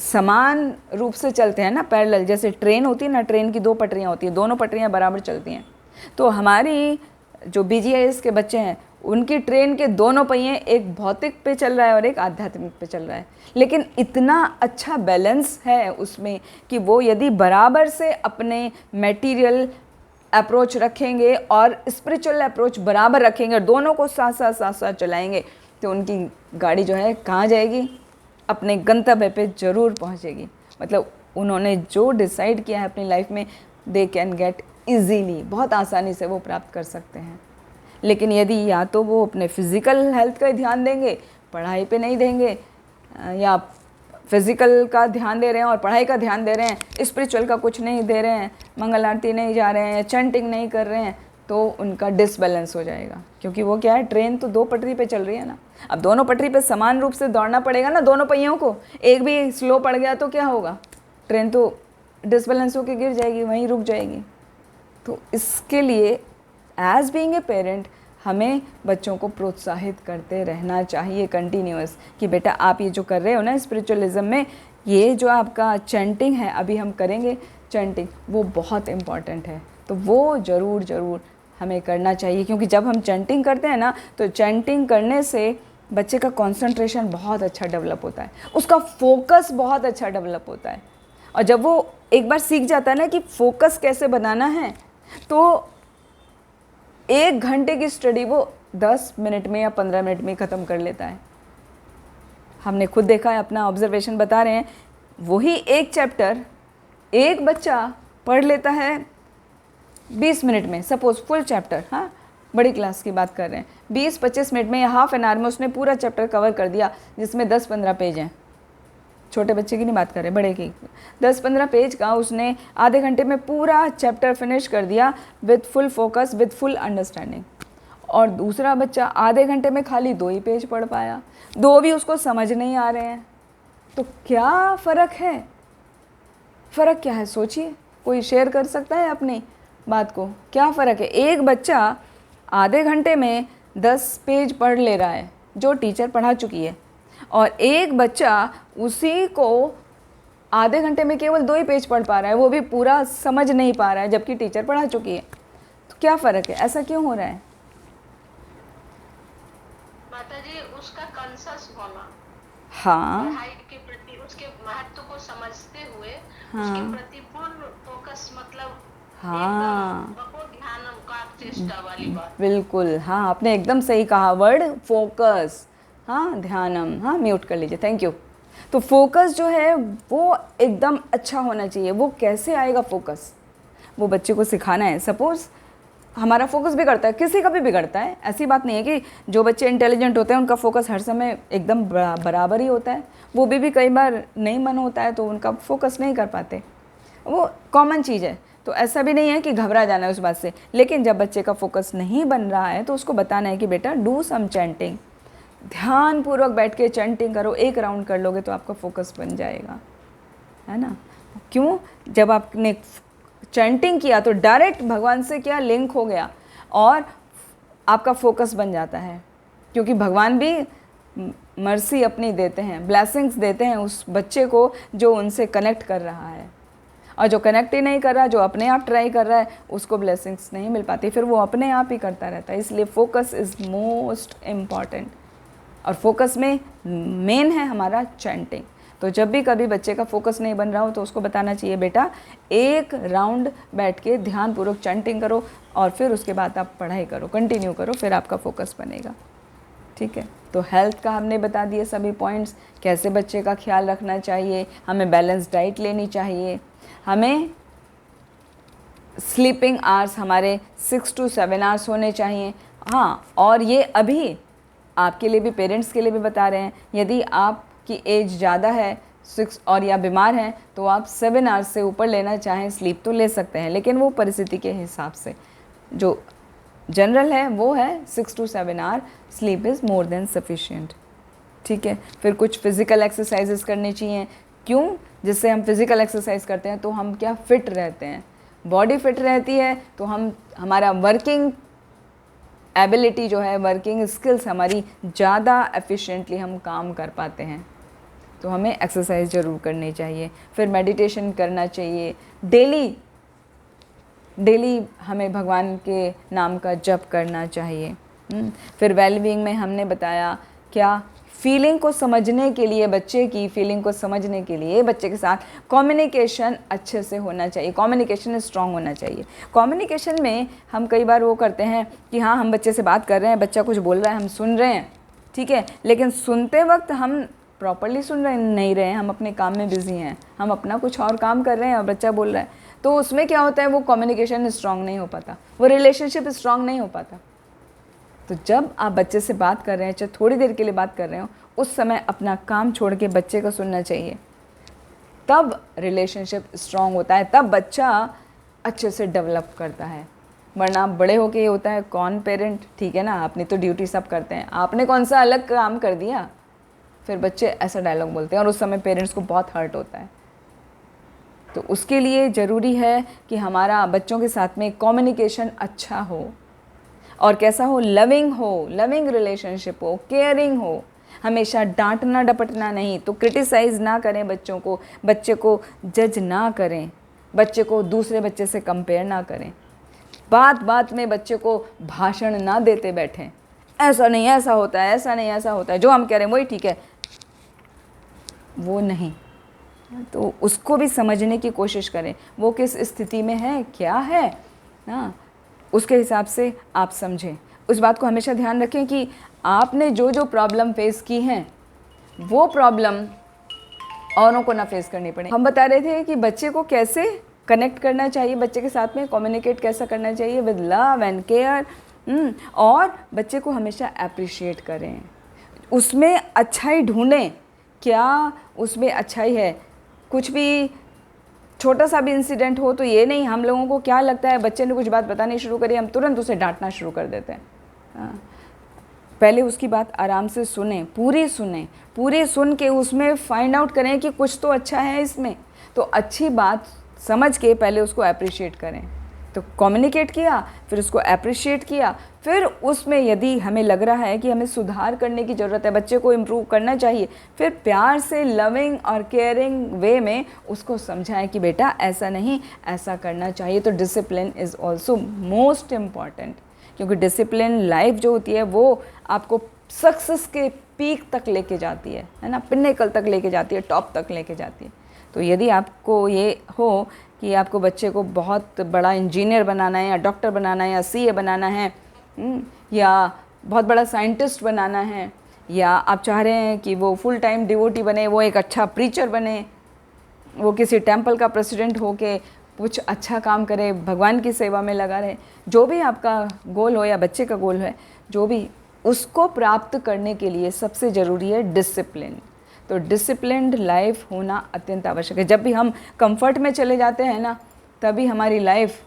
समान रूप से चलते हैं ना, पैरेलल, जैसे ट्रेन होती है ना, ट्रेन की 2 पटरियाँ होती हैं, दोनों पटरियाँ बराबर चलती हैं। तो हमारी जो BGIS के बच्चे हैं उनकी ट्रेन के दोनों पहिए, एक भौतिक पे चल रहा है और एक आध्यात्मिक पे चल रहा है, लेकिन इतना अच्छा बैलेंस है उसमें कि वो यदि बराबर से अपने मटेरियल अप्रोच रखेंगे और स्पिरिचुअल अप्रोच बराबर रखेंगे और दोनों को साथ साथ चलाएंगे, तो उनकी गाड़ी जो है कहाँ जाएगी, अपने गंतव्य पे ज़रूर पहुंचेगी। मतलब उन्होंने जो डिसाइड किया है अपनी लाइफ में, दे कैन गेट इजीली, बहुत आसानी से वो प्राप्त कर सकते हैं। लेकिन यदि या तो वो अपने फिज़िकल हेल्थ का ध्यान देंगे, पढ़ाई पे नहीं देंगे, या फिज़िकल का ध्यान दे रहे हैं और पढ़ाई का ध्यान दे रहे हैं, स्पिरिचुअल का कुछ नहीं दे रहे हैं, मंगल आरती नहीं जा रहे हैं या चैंटिंग नहीं कर रहे हैं, तो उनका डिसबैलेंस हो जाएगा। क्योंकि वो क्या है, ट्रेन तो 2 पटरी पे चल रही है ना, अब दोनों पटरी पे समान रूप से दौड़ना पड़ेगा ना दोनों पहियों को। एक भी स्लो पड़ गया तो क्या होगा, ट्रेन तो डिसबैलेंस होकर गिर जाएगी, वहीं रुक जाएगी। तो इसके लिए एज बीइंग ए पेरेंट हमें बच्चों को प्रोत्साहित करते रहना चाहिए कंटिन्यूअस, कि बेटा आप ये जो कर रहे हो ना स्पिरिचुअलिज्म में, ये जो आपका चैंटिंग है, अभी हम करेंगे चैंटिंग, वो बहुत इम्पॉर्टेंट है, तो वो ज़रूर हमें करना चाहिए। क्योंकि जब हम चैंटिंग करते हैं ना, तो चैंटिंग करने से बच्चे का कंसंट्रेशन बहुत अच्छा डेवलप होता है, उसका फोकस बहुत अच्छा डेवलप होता है। और जब वो एक बार सीख जाता है ना कि फोकस कैसे बनाना है, तो 1 घंटे की स्टडी वो 10 मिनट में या 15 मिनट में ख़त्म कर लेता है। हमने खुद देखा है, अपना ऑब्जर्वेशन बता रहे हैं। वही एक चैप्टर एक बच्चा पढ़ लेता है 20 मिनट में, सपोज़ फुल चैप्टर, हाँ बड़ी क्लास की बात कर रहे हैं, 20-25 मिनट में या हाफ एन आवर में उसने पूरा चैप्टर कवर कर दिया, जिसमें 10-15 पेज हैं। छोटे बच्चे की नहीं बात कर रहे, बड़े की। 10-15 पेज का उसने आधे घंटे में पूरा चैप्टर फिनिश कर दिया, with full focus, with full understanding. और दूसरा बच्चा आधे घंटे में खाली 2 ही पेज पढ़ पाया, 2 भी उसको समझ नहीं आ रहे हैं। तो क्या फ़र्क है, फ़र्क क्या है सोचिए, कोई शेयर कर सकता है अपनी बात को, क्या फ़र्क है। एक बच्चा आधे घंटे में 10 पेज पढ़ ले रहा है जो टीचर पढ़ा चुकी है, और एक बच्चा उसी को आधे घंटे में केवल 2 ही पेज पढ़ पा रहा है, वो भी पूरा समझ नहीं पा रहा है, जबकि टीचर पढ़ा चुकी है। तो क्या फ़र्क है, ऐसा क्यों हो रहा है? माताजी, उसका कॉन्शियस होना, हाँ, पढ़ाई के प्रति उसके महत्व को समझते हुए, हाँ, उसके प्रति पूर्ण फोकस, मतलब हाँ, एकदम ध्यान का चेष्टा वाली बात। बिल्कुल, हाँ आपने एकदम सही कहा वर्ड, फोकस, हाँ ध्यानम, हाँ म्यूट कर लीजिए, थैंक यू। तो फोकस जो है वो एकदम अच्छा होना चाहिए। वो कैसे आएगा फोकस, वो बच्चे को सिखाना है। सपोज़ हमारा फोकस बिगड़ता है, किसी का भी बिगड़ता है, ऐसी बात नहीं है कि जो बच्चे इंटेलिजेंट होते हैं उनका फोकस हर समय एकदम बराबर ही होता है, वो भी कई बार नहीं मन होता है तो उनका फोकस नहीं कर पाते, वो कॉमन चीज़ है। तो ऐसा भी नहीं है कि घबरा जाना है उस बात से। लेकिन जब बच्चे का फोकस नहीं बन रहा है तो उसको बताना है कि बेटा डू सम चैंटिंग, ध्यानपूर्वक बैठ के चैंटिंग करो, 1 राउंड कर लोगे तो आपका फोकस बन जाएगा, है ना। क्यों, जब आपने चैंटिंग किया तो डायरेक्ट भगवान से क्या लिंक हो गया और आपका फोकस बन जाता है। क्योंकि भगवान भी मर्सी अपनी देते हैं, ब्लेसिंग्स देते हैं उस बच्चे को जो उनसे कनेक्ट कर रहा है, और जो कनेक्ट ही नहीं कर रहा, जो अपने आप ट्राई कर रहा है, उसको ब्लेसिंग्स नहीं मिल पाती, फिर वो अपने आप ही करता रहता है। इसलिए फोकस इज़ मोस्ट इम्पॉर्टेंट, और फोकस में मेन है हमारा चैंटिंग। तो जब भी कभी बच्चे का फोकस नहीं बन रहा हो तो उसको बताना चाहिए बेटा 1 राउंड बैठ के ध्यानपूर्वक चैंटिंग करो, और फिर उसके बाद आप पढ़ाई करो, कंटिन्यू करो, फिर आपका फोकस बनेगा। ठीक है, तो हेल्थ का हमने बता दिए सभी पॉइंट्स, कैसे बच्चे का ख्याल रखना चाहिए, हमें बैलेंस डाइट लेनी चाहिए, हमें स्लीपिंग आवर्स हमारे 6 to 7 आवर्स होने चाहिए। हाँ, और ये अभी आपके लिए भी, पेरेंट्स के लिए भी बता रहे हैं, यदि आपकी एज ज़्यादा है 6 और या बीमार हैं तो आप 7 आवर्स से ऊपर लेना चाहें स्लीप तो ले सकते हैं, लेकिन वो परिस्थिति के हिसाब से। जो जनरल है वो है 6 to 7 hour sleep is more than sufficient. ठीक है, फिर कुछ फिज़िकल एक्सरसाइजेस करनी चाहिए। क्यों? जिससे हम फिज़िकल एक्सरसाइज करते हैं तो हम क्या फिट रहते हैं, बॉडी फिट रहती है तो हमारा वर्किंग एबिलिटी जो है, वर्किंग स्किल्स हमारी ज़्यादा एफिशिएंटली हम काम कर पाते हैं। तो हमें एक्सरसाइज ज़रूर करनी चाहिए। फिर मेडिटेशन करना चाहिए, डेली हमें भगवान के नाम का जप करना चाहिए। फिर वेलबींग में हमने बताया क्या, फीलिंग को समझने के लिए, बच्चे की फीलिंग को समझने के लिए बच्चे के साथ कम्युनिकेशन अच्छे से होना चाहिए, कम्युनिकेशन स्ट्रांग होना चाहिए। कम्युनिकेशन में हम कई बार वो करते हैं कि हाँ हम बच्चे से बात कर रहे हैं, बच्चा कुछ बोल रहा है, हम सुन रहे हैं, ठीक है, लेकिन सुनते वक्त हम प्रॉपरली सुन रहे नहीं रहे हैं, हम अपने काम में बिजी हैं, हम अपना कुछ और काम कर रहे हैं और बच्चा बोल रहा है, तो उसमें क्या होता है, वो कम्युनिकेशन स्ट्रांग नहीं हो पाता, वो रिलेशनशिप स्ट्रांग नहीं हो पाता। तो जब आप बच्चे से बात कर रहे हैं, चाहे थोड़ी देर के लिए बात कर रहे हो, उस समय अपना काम छोड़ के बच्चे को सुनना चाहिए, तब रिलेशनशिप स्ट्रांग होता है, तब बच्चा अच्छे से डेवलप करता है। वरना बड़े होके ये होता है, कौन पेरेंट, ठीक है ना, अपनी तो ड्यूटी सब करते हैं, आपने कौन सा अलग काम कर दिया, फिर बच्चे ऐसा डायलॉग बोलते हैं और उस समय पेरेंट्स को बहुत हर्ट होता है। तो उसके लिए ज़रूरी है कि हमारा बच्चों के साथ में कम्युनिकेशन अच्छा हो, और कैसा हो, लविंग रिलेशनशिप हो, केयरिंग हो, हमेशा डांटना डपटना नहीं, तो क्रिटिसाइज़ ना करें बच्चों को, बच्चे को जज ना करें, बच्चे को दूसरे बच्चे से कंपेयर ना करें, बात बात में बच्चे को भाषण ना देते बैठें, ऐसा नहीं ऐसा होता है, ऐसा नहीं ऐसा होता है, जो हम कह रहे हैं वही ठीक है, वो नहीं। तो उसको भी समझने की कोशिश करें, वो किस स्थिति में है, क्या है ना, उसके हिसाब से आप समझें। उस बात को हमेशा ध्यान रखें कि आपने जो जो प्रॉब्लम फेस की हैं वो प्रॉब्लम औरों को ना फेस करनी पड़े। हम बता रहे थे कि बच्चे को कैसे कनेक्ट करना चाहिए, बच्चे के साथ में कम्युनिकेट कैसा करना चाहिए, विद लव एंड केयर, और बच्चे को हमेशा अप्रिशिएट करें, उसमें अच्छाई ढूंढें, क्या उसमें अच्छाई है। कुछ भी छोटा सा भी इंसिडेंट हो तो ये नहीं, हम लोगों को क्या लगता है, बच्चे ने कुछ बात बतानी शुरू करी, हम तुरंत उसे डांटना शुरू कर देते हैं। पहले उसकी बात आराम से सुने, पूरी सुन के उसमें फाइंड आउट करें कि कुछ तो अच्छा है इसमें, तो अच्छी बात समझ के पहले उसको अप्रिशिएट करें। तो कम्युनिकेट किया, फिर उसको अप्रिशिएट किया, फिर उसमें यदि हमें लग रहा है कि हमें सुधार करने की ज़रूरत है, बच्चे को इम्प्रूव करना चाहिए, फिर प्यार से लविंग और केयरिंग वे में उसको समझाएं कि बेटा ऐसा नहीं, ऐसा करना चाहिए। तो discipline is also most important, क्योंकि डिसिप्लिन लाइफ जो होती है वो आपको सक्सेस के पीक तक लेके जाती है ना, पिन्नेकल तक लेके जाती है, टॉप तक लेके जाती है। तो यदि आपको ये हो कि आपको बच्चे को बहुत बड़ा इंजीनियर बनाना है, या डॉक्टर बनाना है, या सीए बनाना है, या बहुत बड़ा साइंटिस्ट बनाना है, या आप चाह रहे हैं कि वो फुल टाइम डिवोटी बने, वो एक अच्छा प्रीचर बने, वो किसी टेम्पल का प्रेसिडेंट हो के कुछ अच्छा काम करे, भगवान की सेवा में लगा रहे, जो भी आपका गोल हो या बच्चे का गोल है, जो भी, उसको प्राप्त करने के लिए सबसे ज़रूरी है डिसिप्लिन। तो डिसिप्लिन्ड लाइफ होना अत्यंत आवश्यक है। जब भी हम कंफर्ट में चले जाते हैं ना, तभी हमारी लाइफ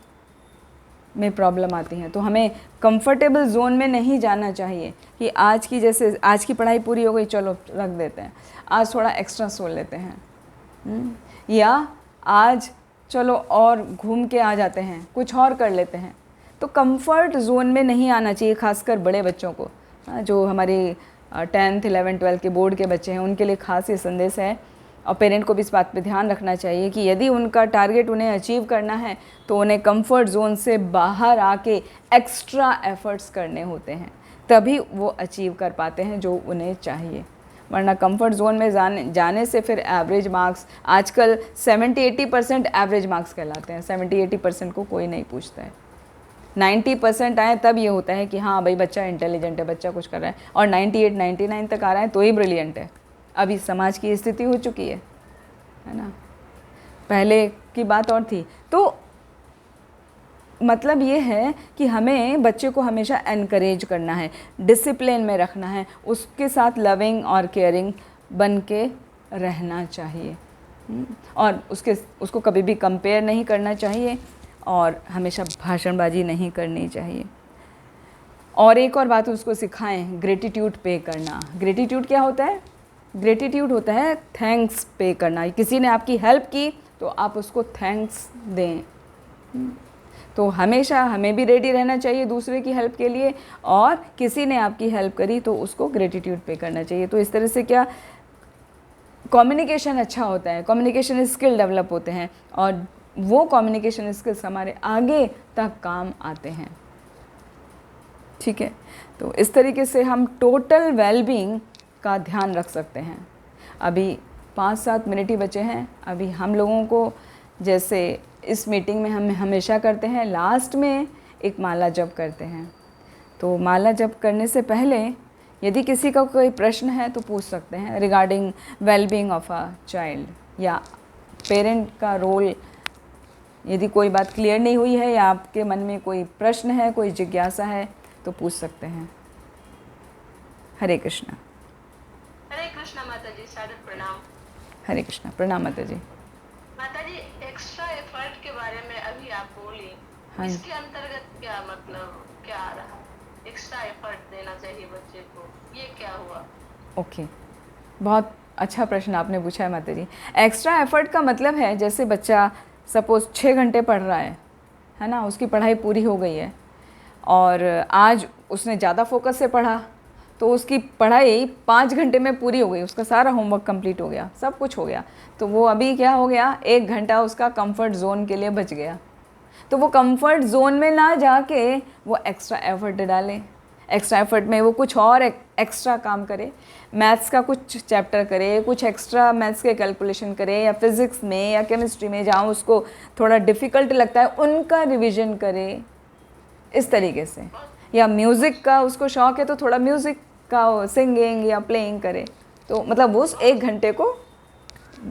में प्रॉब्लम आती हैं। तो हमें कंफर्टेबल जोन में नहीं जाना चाहिए कि आज की, जैसे आज की पढ़ाई पूरी हो गई, चलो रख देते हैं, आज थोड़ा एक्स्ट्रा सो लेते हैं, या आज चलो और घूम के आ जाते हैं, कुछ और कर लेते हैं। तो कंफर्ट जोन में नहीं आना चाहिए, खासकर बड़े बच्चों को, जो हमारे 10th 11th 12th के बोर्ड के बच्चे हैं, उनके लिए खास ये संदेश है। और पेरेंट को भी इस बात पे ध्यान रखना चाहिए कि यदि उनका टारगेट उन्हें अचीव करना है तो उन्हें कंफर्ट जोन से बाहर आके एक्स्ट्रा एफर्ट्स करने होते हैं, तभी वो अचीव कर पाते हैं जो उन्हें चाहिए। वरना कंफर्ट जोन में जाने से फिर एवरेज मार्क्स, आजकल 70-80% एवरेज मार्क्स कहलाते हैं, 70-80% को कोई नहीं पूछता है। 90% आए तब ये होता है कि हाँ भाई बच्चा इंटेलिजेंट है, बच्चा कुछ कर रहा है, और 98-99 तक आ रहा है तो ही ब्रिलियंट है। अभी समाज की स्थिति हो चुकी है ना, पहले की बात और थी। तो मतलब ये है कि हमें बच्चे को हमेशा एनकरेज करना है, डिसिप्लिन में रखना है, उसके साथ लविंग और केयरिंग बन के रहना चाहिए। और उसको कभी भी कंपेयर नहीं करना चाहिए और हमेशा भाषणबाजी नहीं करनी चाहिए। और एक और बात उसको सिखाएं, ग्रेटिट्यूड पे करना। ग्रेटिट्यूड क्या होता है? ग्रेटिट्यूड होता है थैंक्स पे करना। किसी ने आपकी हेल्प की तो आप उसको थैंक्स दें। तो हमेशा हमें भी रेडी रहना चाहिए दूसरे की हेल्प के लिए, और किसी ने आपकी हेल्प करी तो उसको ग्रेटिट्यूड पे करना चाहिए। तो इस तरह से क्या कम्युनिकेशन अच्छा होता है, कम्युनिकेशन स्किल डेवलप होते हैं, और वो कम्युनिकेशन स्किल्स हमारे आगे तक काम आते हैं। ठीक है, तो इस तरीके से हम टोटल वेलबींग का ध्यान रख सकते हैं। अभी 5-7 मिनट ही बचे हैं। अभी हम लोगों को, जैसे इस मीटिंग में हम हमेशा करते हैं, लास्ट में एक माला जप करते हैं। तो माला जप करने से पहले यदि किसी का कोई प्रश्न है तो पूछ सकते हैं regarding wellbeing of a child, या पेरेंट का रोल। यदि कोई बात क्लियर नहीं हुई है या आपके मन में कोई प्रश्न है, कोई जिज्ञासा है, तो पूछ सकते हैं। हरे कृष्णा। हरे कृष्णा माता जी, सादर प्रणाम। हरे कृष्णा। प्रणाम माता जी। माता जी, एक्स्ट्रा एफर्ट के बारे में अभी आप बोली, हाँ जी। इसके अंतर्गत क्या मतलब क्या आ रहा है? एक्स्ट्रा एफर्ट देना चाहिए बच्चे को, ये क्या हुआ? ओके, बहुत अच्छा प्रश्न आपने पूछा है माता जी। एक्स्ट्रा एफर्ट का मतलब है, जैसे बच्चा सपोज़ 6 घंटे पढ़ रहा है ना, उसकी पढ़ाई पूरी हो गई है और आज उसने ज़्यादा फोकस से पढ़ा तो उसकी पढ़ाई 5 घंटे में पूरी हो गई, उसका सारा होमवर्क कंप्लीट हो गया, सब कुछ हो गया। तो वो अभी क्या हो गया, 1 घंटा उसका कंफर्ट जोन के लिए बच गया। तो वो कंफर्ट जोन में ना जाके वो एक्स्ट्रा एफर्ट डाले। एक्स्ट्रा एफर्ट में वो कुछ और एक्स्ट्रा काम करे, मैथ्स का कुछ चैप्टर करे, कुछ एक्स्ट्रा मैथ्स के कैलकुलेशन करे, या फिज़िक्स में या केमिस्ट्री में जहाँ उसको थोड़ा डिफ़िकल्ट लगता है उनका रिवीजन करे, इस तरीके से। या म्यूज़िक का उसको शौक़ है तो थोड़ा म्यूज़िक का सिंगिंग या प्लेइंग करे। तो मतलब उस 1 घंटे को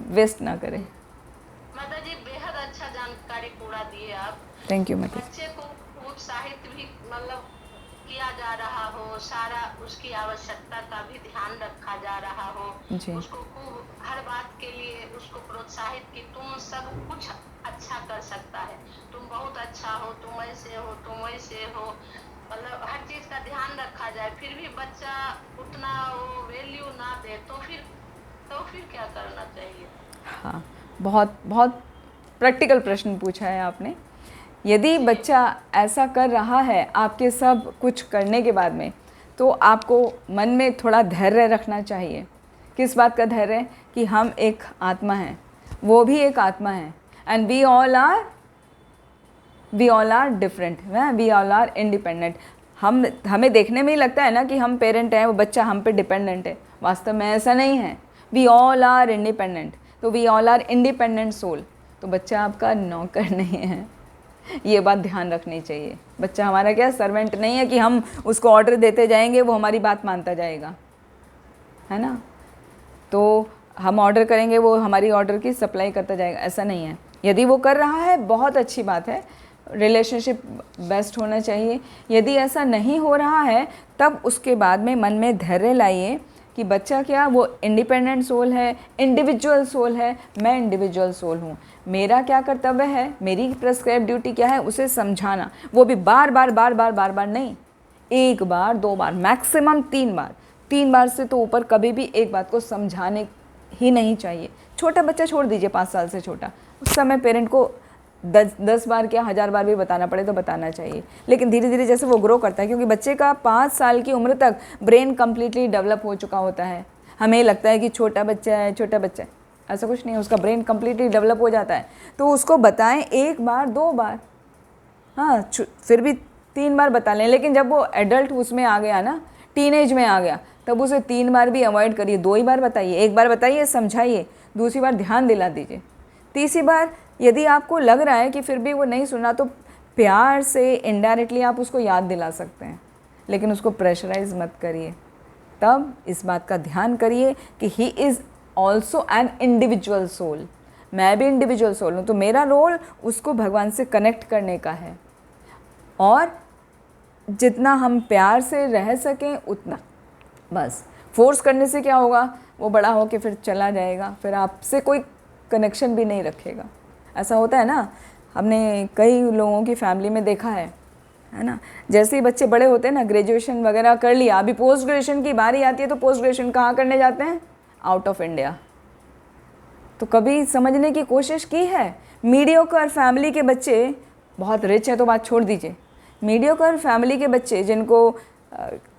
वेस्ट ना करे। माता जी, बेहद अच्छा जानकारी पूरा दिए आप। थैंक यू माता जी। बच्चे को उत्साहित भी मतलब किया जा रहा हो, सारा उसकी आवश्यकता का भी ध्यान रखा जा रहा हो, जी। उसको खूब हर बात के लिए उसको प्रोत्साहित कि तुम सब कुछ अच्छा कर सकता है, तुम बहुत अच्छा हो, तुम ऐसे हो, तुम वैसे हो, मतलब हर चीज का ध्यान रखा जाए। फिर भी बच्चा उतना वो वैल्यू ना दे तो फिर क्या करना चाहिए? हाँ, बहुत बहुत प्रैक्टिकल प्रश्न पूछा है आपने। यदि बच्चा ऐसा कर रहा है आपके सब कुछ करने के बाद में, तो आपको मन में थोड़ा धैर्य रखना चाहिए। किस बात का धैर्य? कि हम एक आत्मा हैं, वो भी एक आत्मा है, and we all are different, we all are independent. हमें देखने में ही लगता है ना कि हम पेरेंट हैं, वो बच्चा हम पे डिपेंडेंट है। वास्तव में ऐसा नहीं है। We all are independent. तो we all are independent soul. तो बच्चा आपका नौकर नहीं है, ये बात ध्यान रखनी चाहिए। बच्चा हमारा क्या सर्वेंट नहीं है कि हम उसको ऑर्डर देते जाएंगे, वो हमारी बात मानता जाएगा, है ना। तो हम ऑर्डर करेंगे, वो हमारी ऑर्डर की सप्लाई करता जाएगा, ऐसा नहीं है। यदि वो कर रहा है बहुत अच्छी बात है, रिलेशनशिप बेस्ट होना चाहिए। यदि ऐसा नहीं हो रहा है तब उसके बाद में मन में धैर्य लाइए कि बच्चा क्या, वो इंडिपेंडेंट सोल है, इंडिविजुअल सोल है, मैं इंडिविजुअल सोल हूँ। मेरा क्या कर्तव्य है, मेरी प्रेस्क्राइब ड्यूटी क्या है, उसे समझाना। वो भी बार बार नहीं, 1 बार 2 बार, मैक्सिमम 3 बार। 3 बार से तो ऊपर कभी भी एक बात को समझाने ही नहीं चाहिए। छोटा बच्चा छोड़ दीजिए, 5 साल से छोटा, उस समय पेरेंट को 10 बार क्या 1000 बार भी बताना पड़े तो बताना चाहिए। लेकिन धीरे धीरे जैसे वो ग्रो करता है, क्योंकि बच्चे का 5 साल की उम्र तक ब्रेन कम्प्लीटली डेवलप हो चुका होता है। हमें लगता है कि छोटा बच्चा है, ऐसा कुछ नहीं है, उसका ब्रेन कम्प्लीटली डेवलप हो जाता है। तो उसको बताएं 1 बार 2 बार, हाँ फिर भी 3 बार बता लें। लेकिन जब वो एडल्ट उसमें आ गया ना, टीनेज में आ गया, तब उसे 3 बार भी अवॉइड करिए। 2 ही बार बताइए, 1 बार बताइए, समझाइए, दूसरी बार ध्यान दिला दीजिए, तीसरी बार यदि आपको लग रहा है कि फिर भी वो नहीं सुना तो प्यार से इनडायरेक्टली आप उसको याद दिला सकते हैं, लेकिन उसको प्रेशराइज मत करिए। तब इस बात का ध्यान करिए कि he is also an individual soul. मैं भी इंडिविजुअल सोल हूँ, तो मेरा रोल उसको भगवान से कनेक्ट करने का है। और जितना हम प्यार से रह सकें उतना, बस। फोर्स करने से क्या होगा, वो बड़ा हो के फिर चला जाएगा, फिर आपसे कोई कनेक्शन भी नहीं रखेगा। ऐसा होता है ना, हमने कई लोगों की फैमिली में देखा है ना। जैसे ही बच्चे बड़े होते हैं ना, ग्रेजुएशन वगैरह कर लिया, अभी पोस्ट ग्रेजुएशन की बारी आती है तो पोस्ट ग्रेजुएशन कहाँ करने जाते हैं, आउट ऑफ इंडिया। तो कभी समझने की कोशिश की है, मीडियोकर फैमिली के बच्चे, बहुत रिच है तो बात छोड़ दीजिए, मीडियोकर फैमिली के बच्चे जिनको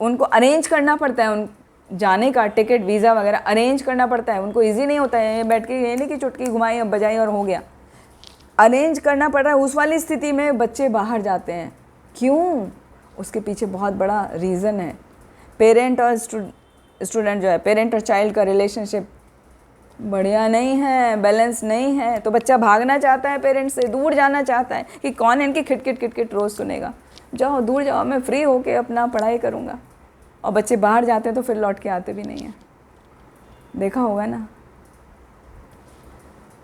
उनको अरेंज करना पड़ता है, उन जाने का टिकट वीज़ा वगैरह अरेंज करना पड़ता है, उनको इजी नहीं होता है बैठ के, ये नहीं कि चुटकी घुमाई और बजाई और हो गया, अरेंज करना पड़ रहा है। उस वाली स्थिति में बच्चे बाहर जाते हैं, क्यों? उसके पीछे बहुत बड़ा रीज़न है। पेरेंट और स्टूडेंट जो है, पेरेंट और चाइल्ड का रिलेशनशिप बढ़िया नहीं है, बैलेंस नहीं है, तो बच्चा भागना चाहता है पेरेंट्स से, दूर जाना चाहता है कि कौन है इनकी खिटखिट खिटखिट रोज़ सुनेगा, जाओ दूर जाओ, मैं फ्री होके अपना पढ़ाई करूँगा। और बच्चे बाहर जाते हैं तो फिर लौट के आते भी नहीं हैं, देखा होगा ना।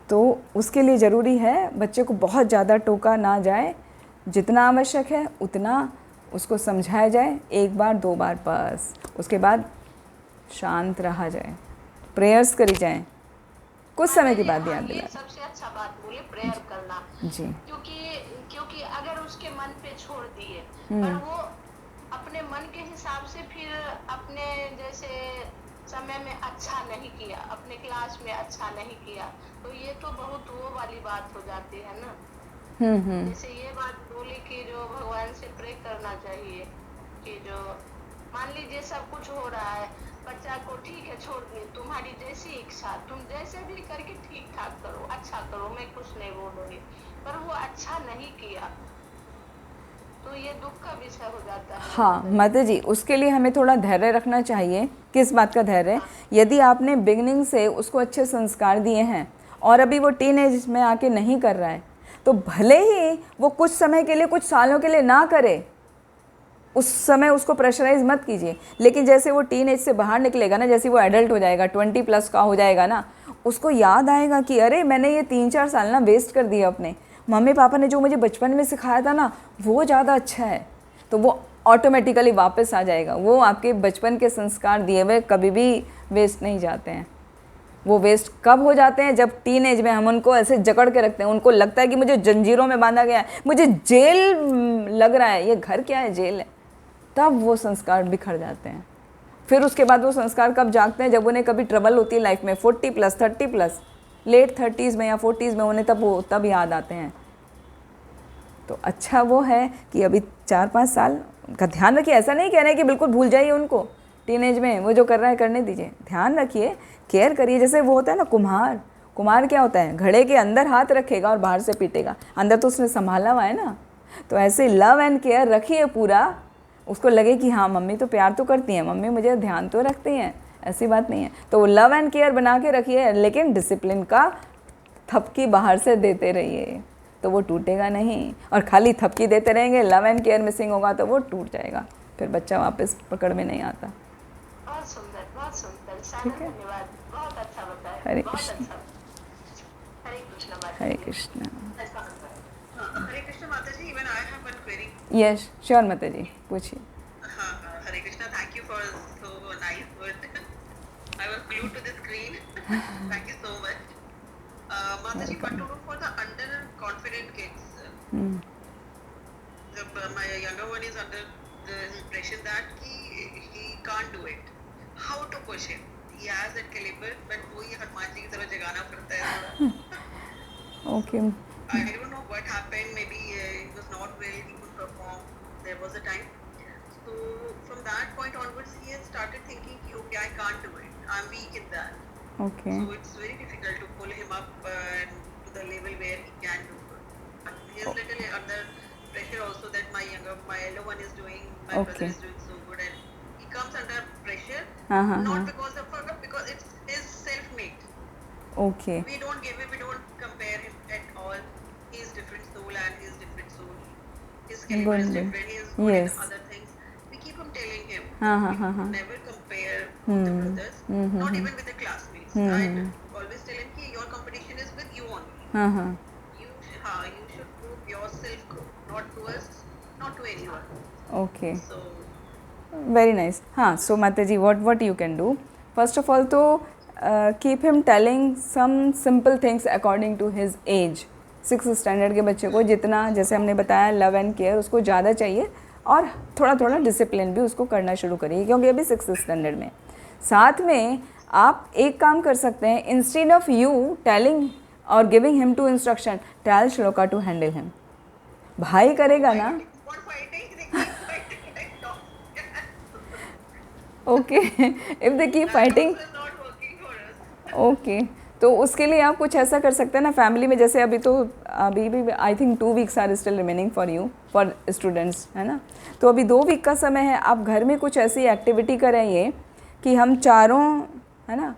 तो उसके लिए ज़रूरी है बच्चे को बहुत ज़्यादा टोका ना जाए, जितना आवश्यक है उतना उसको समझाया जाए, एक बार दो बार बस, उसके बाद शांत रहा जाए, प्रेयर्स करी जाएं, कुछ समय के बाद याद दिला। सबसे अच्छा बात बोले प्रेयर करना जी, क्योंकि अगर उसके मन पे छोड़ दिए पर वो अपने मन के हिसाब से फिर अपने जैसे समय में अच्छा नहीं किया, अपने क्लास में अच्छा नहीं किया, तो ये तो बहुत वो वाली बात हो जाती है ना। जैसे ये बात बोली कि जो भगवान से प्रे करना चाहिए कि जो मान लीजिए सब कुछ हो रहा है, बच्चा को ठीक है छोड़ दिए, तुम्हारी जैसी इच्छा, तुम जैसे भी करके ठीक ठाक करो, अच्छा करो, मैं कुछ नहीं बोलूंगी, पर वो अच्छा नहीं किया तो ये दुख का विषय हो जाता है। हाँ माता जी, उसके लिए हमें थोड़ा धैर्य रखना चाहिए। किस बात का धैर्य? यदि आपने बिगनिंग से उसको अच्छे संस्कार दिए हैं और अभी वो टीनेज में आके नहीं कर रहा है, तो भले ही वो कुछ समय के लिए, कुछ सालों के लिए ना करे, उस समय उसको प्रेशराइज मत कीजिए। लेकिन जैसे वो टीन एज से बाहर निकलेगा ना, जैसे वो एडल्ट हो जाएगा, 20+ का हो जाएगा ना, उसको याद आएगा कि अरे मैंने ये 3-4 साल ना वेस्ट कर दिए अपने, मम्मी पापा ने जो मुझे बचपन में सिखाया था ना वो ज़्यादा अच्छा है, तो वो ऑटोमेटिकली वापस आ जाएगा। वो आपके बचपन के संस्कार दिए हुए कभी भी वेस्ट नहीं जाते हैं। वो वेस्ट कब हो जाते हैं? जब टीन एज में हम उनको ऐसे जकड़ के रखते हैं, उनको लगता है कि मुझे जंजीरों में बांधा गया है, मुझे जेल लग रहा है, ये घर क्या है, जेल है, तब वो संस्कार बिखर जाते हैं। फिर उसके बाद वो संस्कार कब जागते हैं? जब उन्हें कभी ट्रबल होती है लाइफ में, 40+, 30+, लेट 30s में या 40s में उन्हें तब याद आते हैं। तो अच्छा वो है कि अभी 4-5 साल का ध्यान रखिए। ऐसा नहीं कह रहे कि बिल्कुल भूल जाइए उनको, टीनेज में वो जो कर रहा है करने दीजिए, ध्यान रखिए, केयर करिए। जैसे वो होता है ना कुम्हार क्या होता है, घड़े के अंदर हाथ रखेगा और बाहर से पीटेगा, अंदर तो उसने संभाला हुआ है ना। तो ऐसे लव एंड केयर रखिए पूरा, उसको लगे कि हाँ मम्मी तो प्यार तो करती हैं, मम्मी मुझे ध्यान तो रखती हैं, ऐसी बात नहीं है। तो लव एंड केयर बना के रखिए, लेकिन डिसिप्लिन का थपकी बाहर से देते रहिए, तो वो टूटेगा नहीं। और खाली थपकी देते रहेंगे, लव एंड केयर मिसिंग होगा तो वो टूट जाएगा, फिर बच्चा वापस पकड़ में नहीं आता। बहुत सुंदर, बहुत सुंदर, ठीक है, धन्यवाद, बहुत अच्छा बताया, हरे बहुत कृष्ण, अच्छा। हरे कृष्ण माता हरे जी। कृष्ण। हरे कृष्ण माता जी, even I have one query. Yes sure माता जी, पूछिए। हाँ, Hare Krishna, thank you for so nice word. I was glued to the screen. Thank you so much माता जी। What to do for the under confident kids? जब my younger one is under the impression that he can't do it, how to push him? He has that caliber, but वही हनुमान जी की तरह जगाना पड़ता है। Okay, I don't know what happened. Maybe he was not well. He could perform. There was a time. So from that point onwards, he has started thinking, okay, I can't do it. I'm weak in that. Okay, So it's very difficult to pull him up to the level where he can do it. He is little under pressure also that my elder one is doing, my brother Okay. is doing so good, and he comes under pressure हाँ, not because it's his self-made. Okay, We don't compare him at all. He is different soul and he is different soul. His caliber is Good. different. He is good Yes. in other things. We keep on telling him. हाँ, Never compare with the brothers, not even with the classmates. I always tell him कि your competition is with you only. हाँ, You should prove yourself good, not to us. not to anyone. Okay. So Very nice. हाँ, so Mataji, what you can do? First of all, तो keep him telling some simple things according to his age. 6th standard के बच्चे को जितना, जैसे हमने बताया, love and care उसको ज़्यादा चाहिए, और थोड़ा थोड़ा डिसिप्लिन भी उसको करना शुरू करिए, क्योंकि अभी 6th स्टैंडर्ड में। साथ में आप एक काम कर सकते हैं, इंस्टेड ऑफ यू टेलिंग और giving him to instruction, tell Shloka to handle him. भाई करेगा ना, what fighting? They keep fighting like dogs. Okay, if they keep fighting, This is not working for us. Okay, तो उसके लिए आप कुछ ऐसा कर सकते हैं ना फैमिली में, जैसे अभी भी I think 2 weeks are still remaining for you, for students, है ना। तो अभी 2 वीक का समय है, आप घर में कुछ ऐसी एक्टिविटी कराइए कि हम चारों, है ना,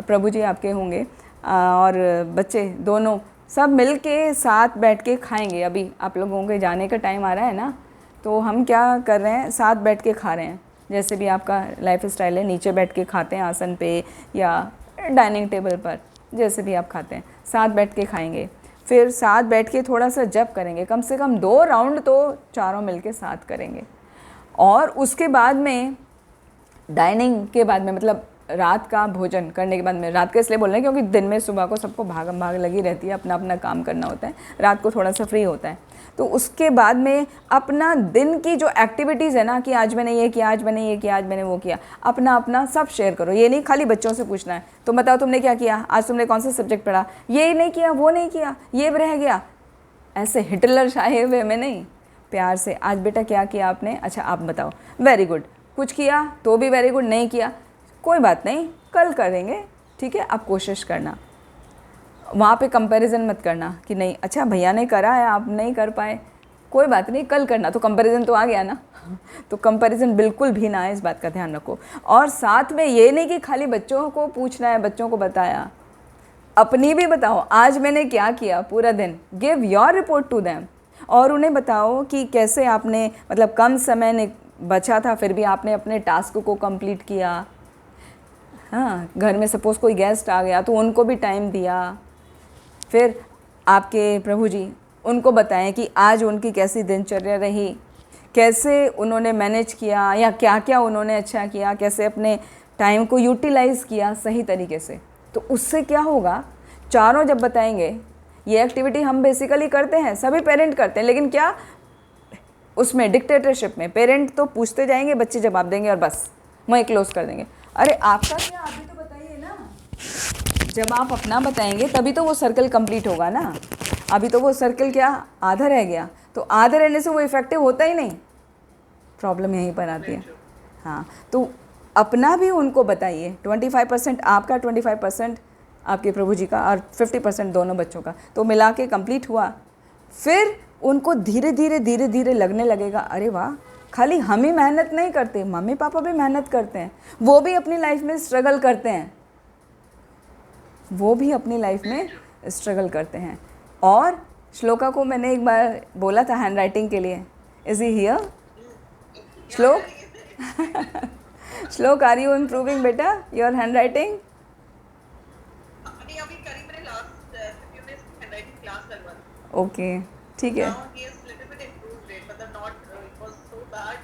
प्रभु जी आपके होंगे और बच्चे दोनों सब मिल के साथ बैठ के खाएंगे। अभी आप लोगों के जाने का टाइम आ रहा है ना, तो हम क्या कर रहे हैं, साथ बैठ के खा रहे हैं। जैसे भी आपका लाइफ स्टाइल है, नीचे बैठ के खाते हैं आसन पे या डाइनिंग टेबल पर, जैसे भी आप खाते हैं, साथ बैठ के खाएंगे। फिर साथ बैठ के थोड़ा सा जप करेंगे, कम से कम 2 राउंड तो चारों मिल के साथ करेंगे। और उसके बाद में डाइनिंग के बाद में, मतलब रात का भोजन करने के बाद में, रात का इसलिए बोल रहे हैं क्योंकि दिन में सुबह को सबको भागम भाग लगी रहती है, अपना अपना काम करना होता है, रात को थोड़ा सा फ्री होता है। तो उसके बाद में अपना दिन की जो एक्टिविटीज़ है ना, कि आज मैंने ये किया, आज मैंने ये किया, आज मैंने वो किया, अपना अपना सब शेयर करो। ये नहीं खाली बच्चों से पूछना है, तो बताओ तुमने क्या किया आज, तुमने कौन सा सब्जेक्ट पढ़ा, ये नहीं किया, वो नहीं किया, ये रह गया, ऐसे हिटलर शाहे वे में नहीं, प्यार से, आज बेटा क्या किया आपने, अच्छा आप बताओ, वेरी गुड, कुछ किया तो भी वेरी गुड, नहीं किया कोई बात नहीं, कल करेंगे, ठीक है। आप कोशिश करना, वहाँ पे कंपैरिजन मत करना कि नहीं अच्छा भैया ने करा है आप नहीं कर पाए, कोई बात नहीं कल करना, तो कंपैरिजन तो आ गया ना। तो कंपैरिजन बिल्कुल भी ना है, इस बात का ध्यान रखो। और साथ में ये नहीं कि खाली बच्चों को पूछना है, बच्चों को बताया, अपनी भी बताओ, आज मैंने क्या किया पूरा दिन, give your report to them. और उन्हें बताओ कि कैसे आपने, मतलब कम समय ने बचा था फिर भी आपने अपने टास्क को कंप्लीट किया। हाँ, घर में सपोज़ कोई गेस्ट आ गया तो उनको भी टाइम दिया। फिर आपके प्रभु जी उनको बताएं कि आज उनकी कैसी दिनचर्या रही, कैसे उन्होंने मैनेज किया, या क्या क्या उन्होंने अच्छा किया, कैसे अपने टाइम को यूटिलाइज़ किया सही तरीके से। तो उससे क्या होगा, चारों जब बताएंगे, ये एक्टिविटी हम बेसिकली करते हैं, सभी पेरेंट करते हैं, लेकिन क्या उसमें डिक्टेटरशिप में पेरेंट तो पूछते जाएंगे, बच्चे जवाब देंगे और बस वहीं क्लोज कर देंगे। अरे आपका क्या, अभी तो बताइए ना, जब आप अपना बताएंगे तभी तो वो सर्कल कंप्लीट होगा ना। अभी तो वो सर्कल क्या आधा रह गया, तो आधा रहने से वो इफ़ेक्टिव होता ही नहीं, प्रॉब्लम यहीं पर आती है। हाँ, तो अपना भी उनको बताइए, 25% आपका, 25% आपके प्रभु जी का, और 50% दोनों बच्चों का, तो मिला के कंप्लीट हुआ। फिर उनको धीरे धीरे धीरे धीरे लगने लगेगा, अरे वाह, खाली हम ही मेहनत नहीं करते, मम्मी पापा भी मेहनत करते हैं, वो भी अपनी लाइफ में स्ट्रगल करते हैं, वो भी अपनी लाइफ में स्ट्रगल करते हैं। और श्लोका को मैंने एक बार बोला था हैंड राइटिंग के लिए, इज ही हियर श्लोक? श्लोक, आर यू इम्प्रूविंग बेटा योर हैंड राइटिंग? अभी अभी करीब मैंने last few days handwriting class लगवा दी। ओके, ठीक है। Now he has little bit improved it, but not it was so bad.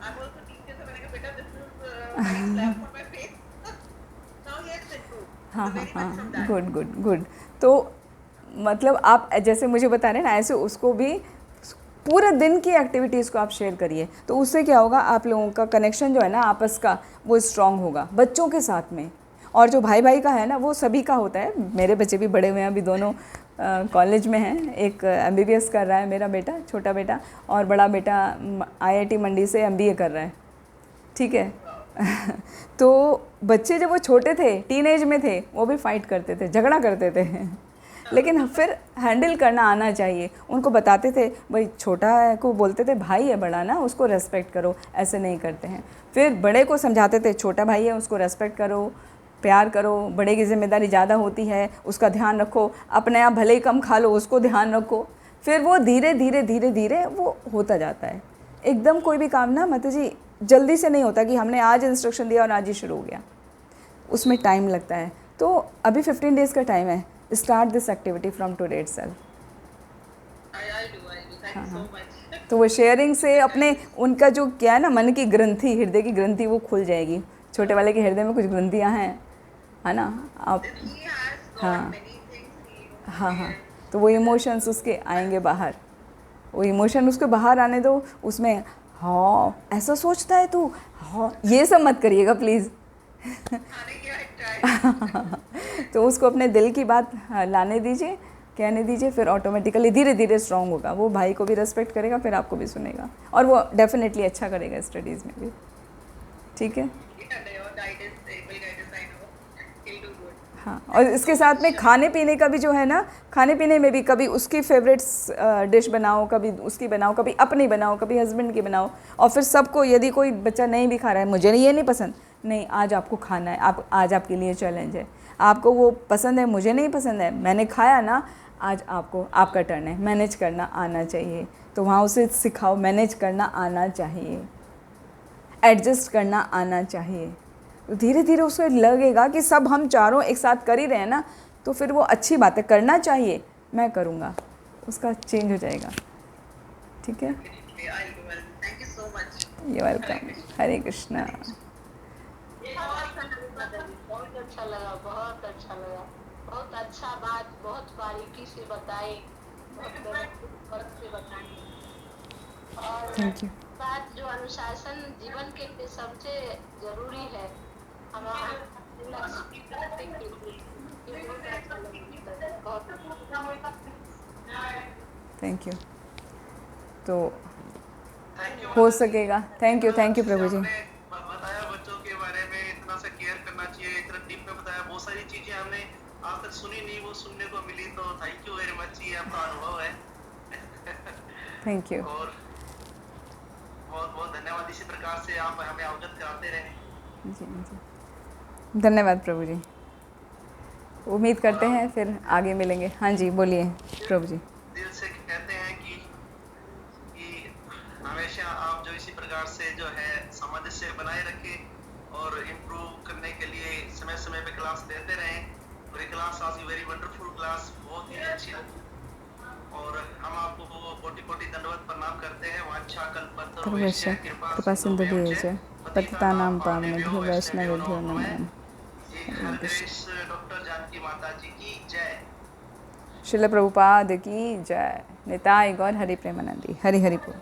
I'm also teacher, so मैंने कहा बेटा this is very slap on my face. Now he has improved. हाँ So हाँ very much from हाँ, that. Good good good. तो मतलब आप जैसे मुझे बता रहे हैं ना, ऐसे उसको भी पूरे दिन की एक्टिविटीज़ को आप शेयर करिए, तो उससे क्या होगा, आप लोगों का कनेक्शन जो है ना आपस का, वो स्ट्रांग होगा बच्चों के साथ में। और जो भाई भाई का है ना, वो सभी का होता है। मेरे बच्चे भी बड़े हुए हैं, अभी दोनों कॉलेज में हैं, एक MBBS कर रहा है मेरा बेटा, छोटा बेटा, और बड़ा बेटा IIT मंडी से MBA कर रहा है, ठीक है। तो बच्चे जब वो छोटे थे, टीनेज में थे, वो भी फाइट करते थे, झगड़ा करते थे, लेकिन फिर हैंडल करना आना चाहिए। उनको बताते थे, भाई छोटा को बोलते थे भाई है बड़ा ना, उसको रेस्पेक्ट करो, ऐसे नहीं करते हैं। फिर बड़े को समझाते थे, छोटा भाई है उसको रेस्पेक्ट करो, प्यार करो, बड़े की जिम्मेदारी ज़्यादा होती है, उसका ध्यान रखो, अपने आप भले ही कम खा लो, उसको ध्यान रखो। फिर वो धीरे धीरे धीरे धीरे वो होता जाता है। एकदम कोई भी काम ना माता जी जल्दी से नहीं होता कि हमने आज इंस्ट्रक्शन दिया और आज ही शुरू हो गया, उसमें टाइम लगता है। तो अभी 15 डेज़ का टाइम है, start this activity from today itself. I'll do. Thank you so much. तो वो शेयरिंग से अपने उनका जो क्या है ना, मन की ग्रंथि, हृदय की ग्रंथि वो खुल जाएगी। छोटे वाले के हृदय में कुछ ग्रंथियाँ हैं, है ना। आप He has got हाँ many things he हाँ हाँ, तो वो इमोशंस उसके आएंगे बाहर, वो इमोशन उसके बाहर आने दो। उसमें हाँ ऐसा सोचता है तू, हाँ ये सब मत करिएगा प्लीज़। आने की ट्राई। तो उसको अपने दिल की बात लाने दीजिए, कहने दीजिए, फिर ऑटोमेटिकली धीरे धीरे स्ट्रांग होगा। वो भाई को भी रेस्पेक्ट करेगा, फिर आपको भी सुनेगा, और वो डेफिनेटली अच्छा करेगा स्टडीज़ में भी। ठीक है। हाँ, और इसके साथ में खाने पीने का भी जो है ना, खाने पीने में भी कभी उसकी फेवरेट्स डिश बनाओ, कभी उसकी बनाओ, कभी अपनी बनाओ, कभी हस्बैंड की बनाओ, और फिर सबको, यदि कोई बच्चा नहीं भी खा रहा है, मुझे ये नहीं पसंद, नहीं आज आपको खाना है, आप आज आपके लिए चैलेंज है, आपको वो पसंद है, मुझे नहीं पसंद है, मैंने खाया ना, आज आपको आपका टर्न है, मैनेज करना आना चाहिए। तो वहाँ उसे सिखाओ, मैनेज करना आना चाहिए, एडजस्ट करना आना चाहिए। तो धीरे धीरे उसको लगेगा कि सब हम चारों एक साथ कर ही रहे हैं ना, तो फिर वो अच्छी बात है, करना चाहिए, मैं करूँगा, उसका चेंज हो जाएगा। ठीक है, Thank you so much. ये वेलकम। हरे कृष्णा। बहुत अच्छा लगा, बहुत अच्छा लगा, बहुत अच्छा बात, बहुत बारीकी से बताई, बहुत व्यवस्थित से बताई। और थैंक यू। बात जो अनुशासन जीवन के लिए सबसे जरूरी है, हमारा लक्ष्य प्राप्ति के लिए, ये बहुत अच्छा लगा, बहुत थैंक यू। तो हो सकेगा। थैंक यू प्रभु जी। बताया बच्चों के बारे में, इतना सा केयर करना चाहिए, इतना डीप में बताया, बहुत सारी चीजें हमने आज तक सुनी नहीं, वो सुनने को मिली, तो थैंक यू वेरी मच। ये आपका अनुभव है। Thank you. और बहुत बहुत धन्यवाद, इसी प्रकार से आप हमें अवगत कराते रहे। जी जी, धन्यवाद प्रभु जी। उम्मीद करते हैं फिर आगे मिलेंगे। हाँ जी बोलिए प्रभु जी। दिल से कहते हैं कि हमेशा आप जो इसी प्रकार से जो है सामंजस्य बनाए रखें और इम्प्रूव करने के लिए समय समय पे क्लास देते रहें। और ये क्लास आज की वेरी वंडरफुल क्लास, बहुत ही अच्छी लगी, और हम आपको कोटि कोटि दंडवत प्रणाम करते हैं। वांछा कल्पतरुभ्यश्च कृपा सिंधु कृपा पतितानां पावनेभ्यो वैष्णवेभ्यो नमो नमः। डॉक्टर जानकी माता जी की जय। श्रील प्रभुपाद की जय। निताय गौर हरि प्रेमानंदी। हरि हरि बोल।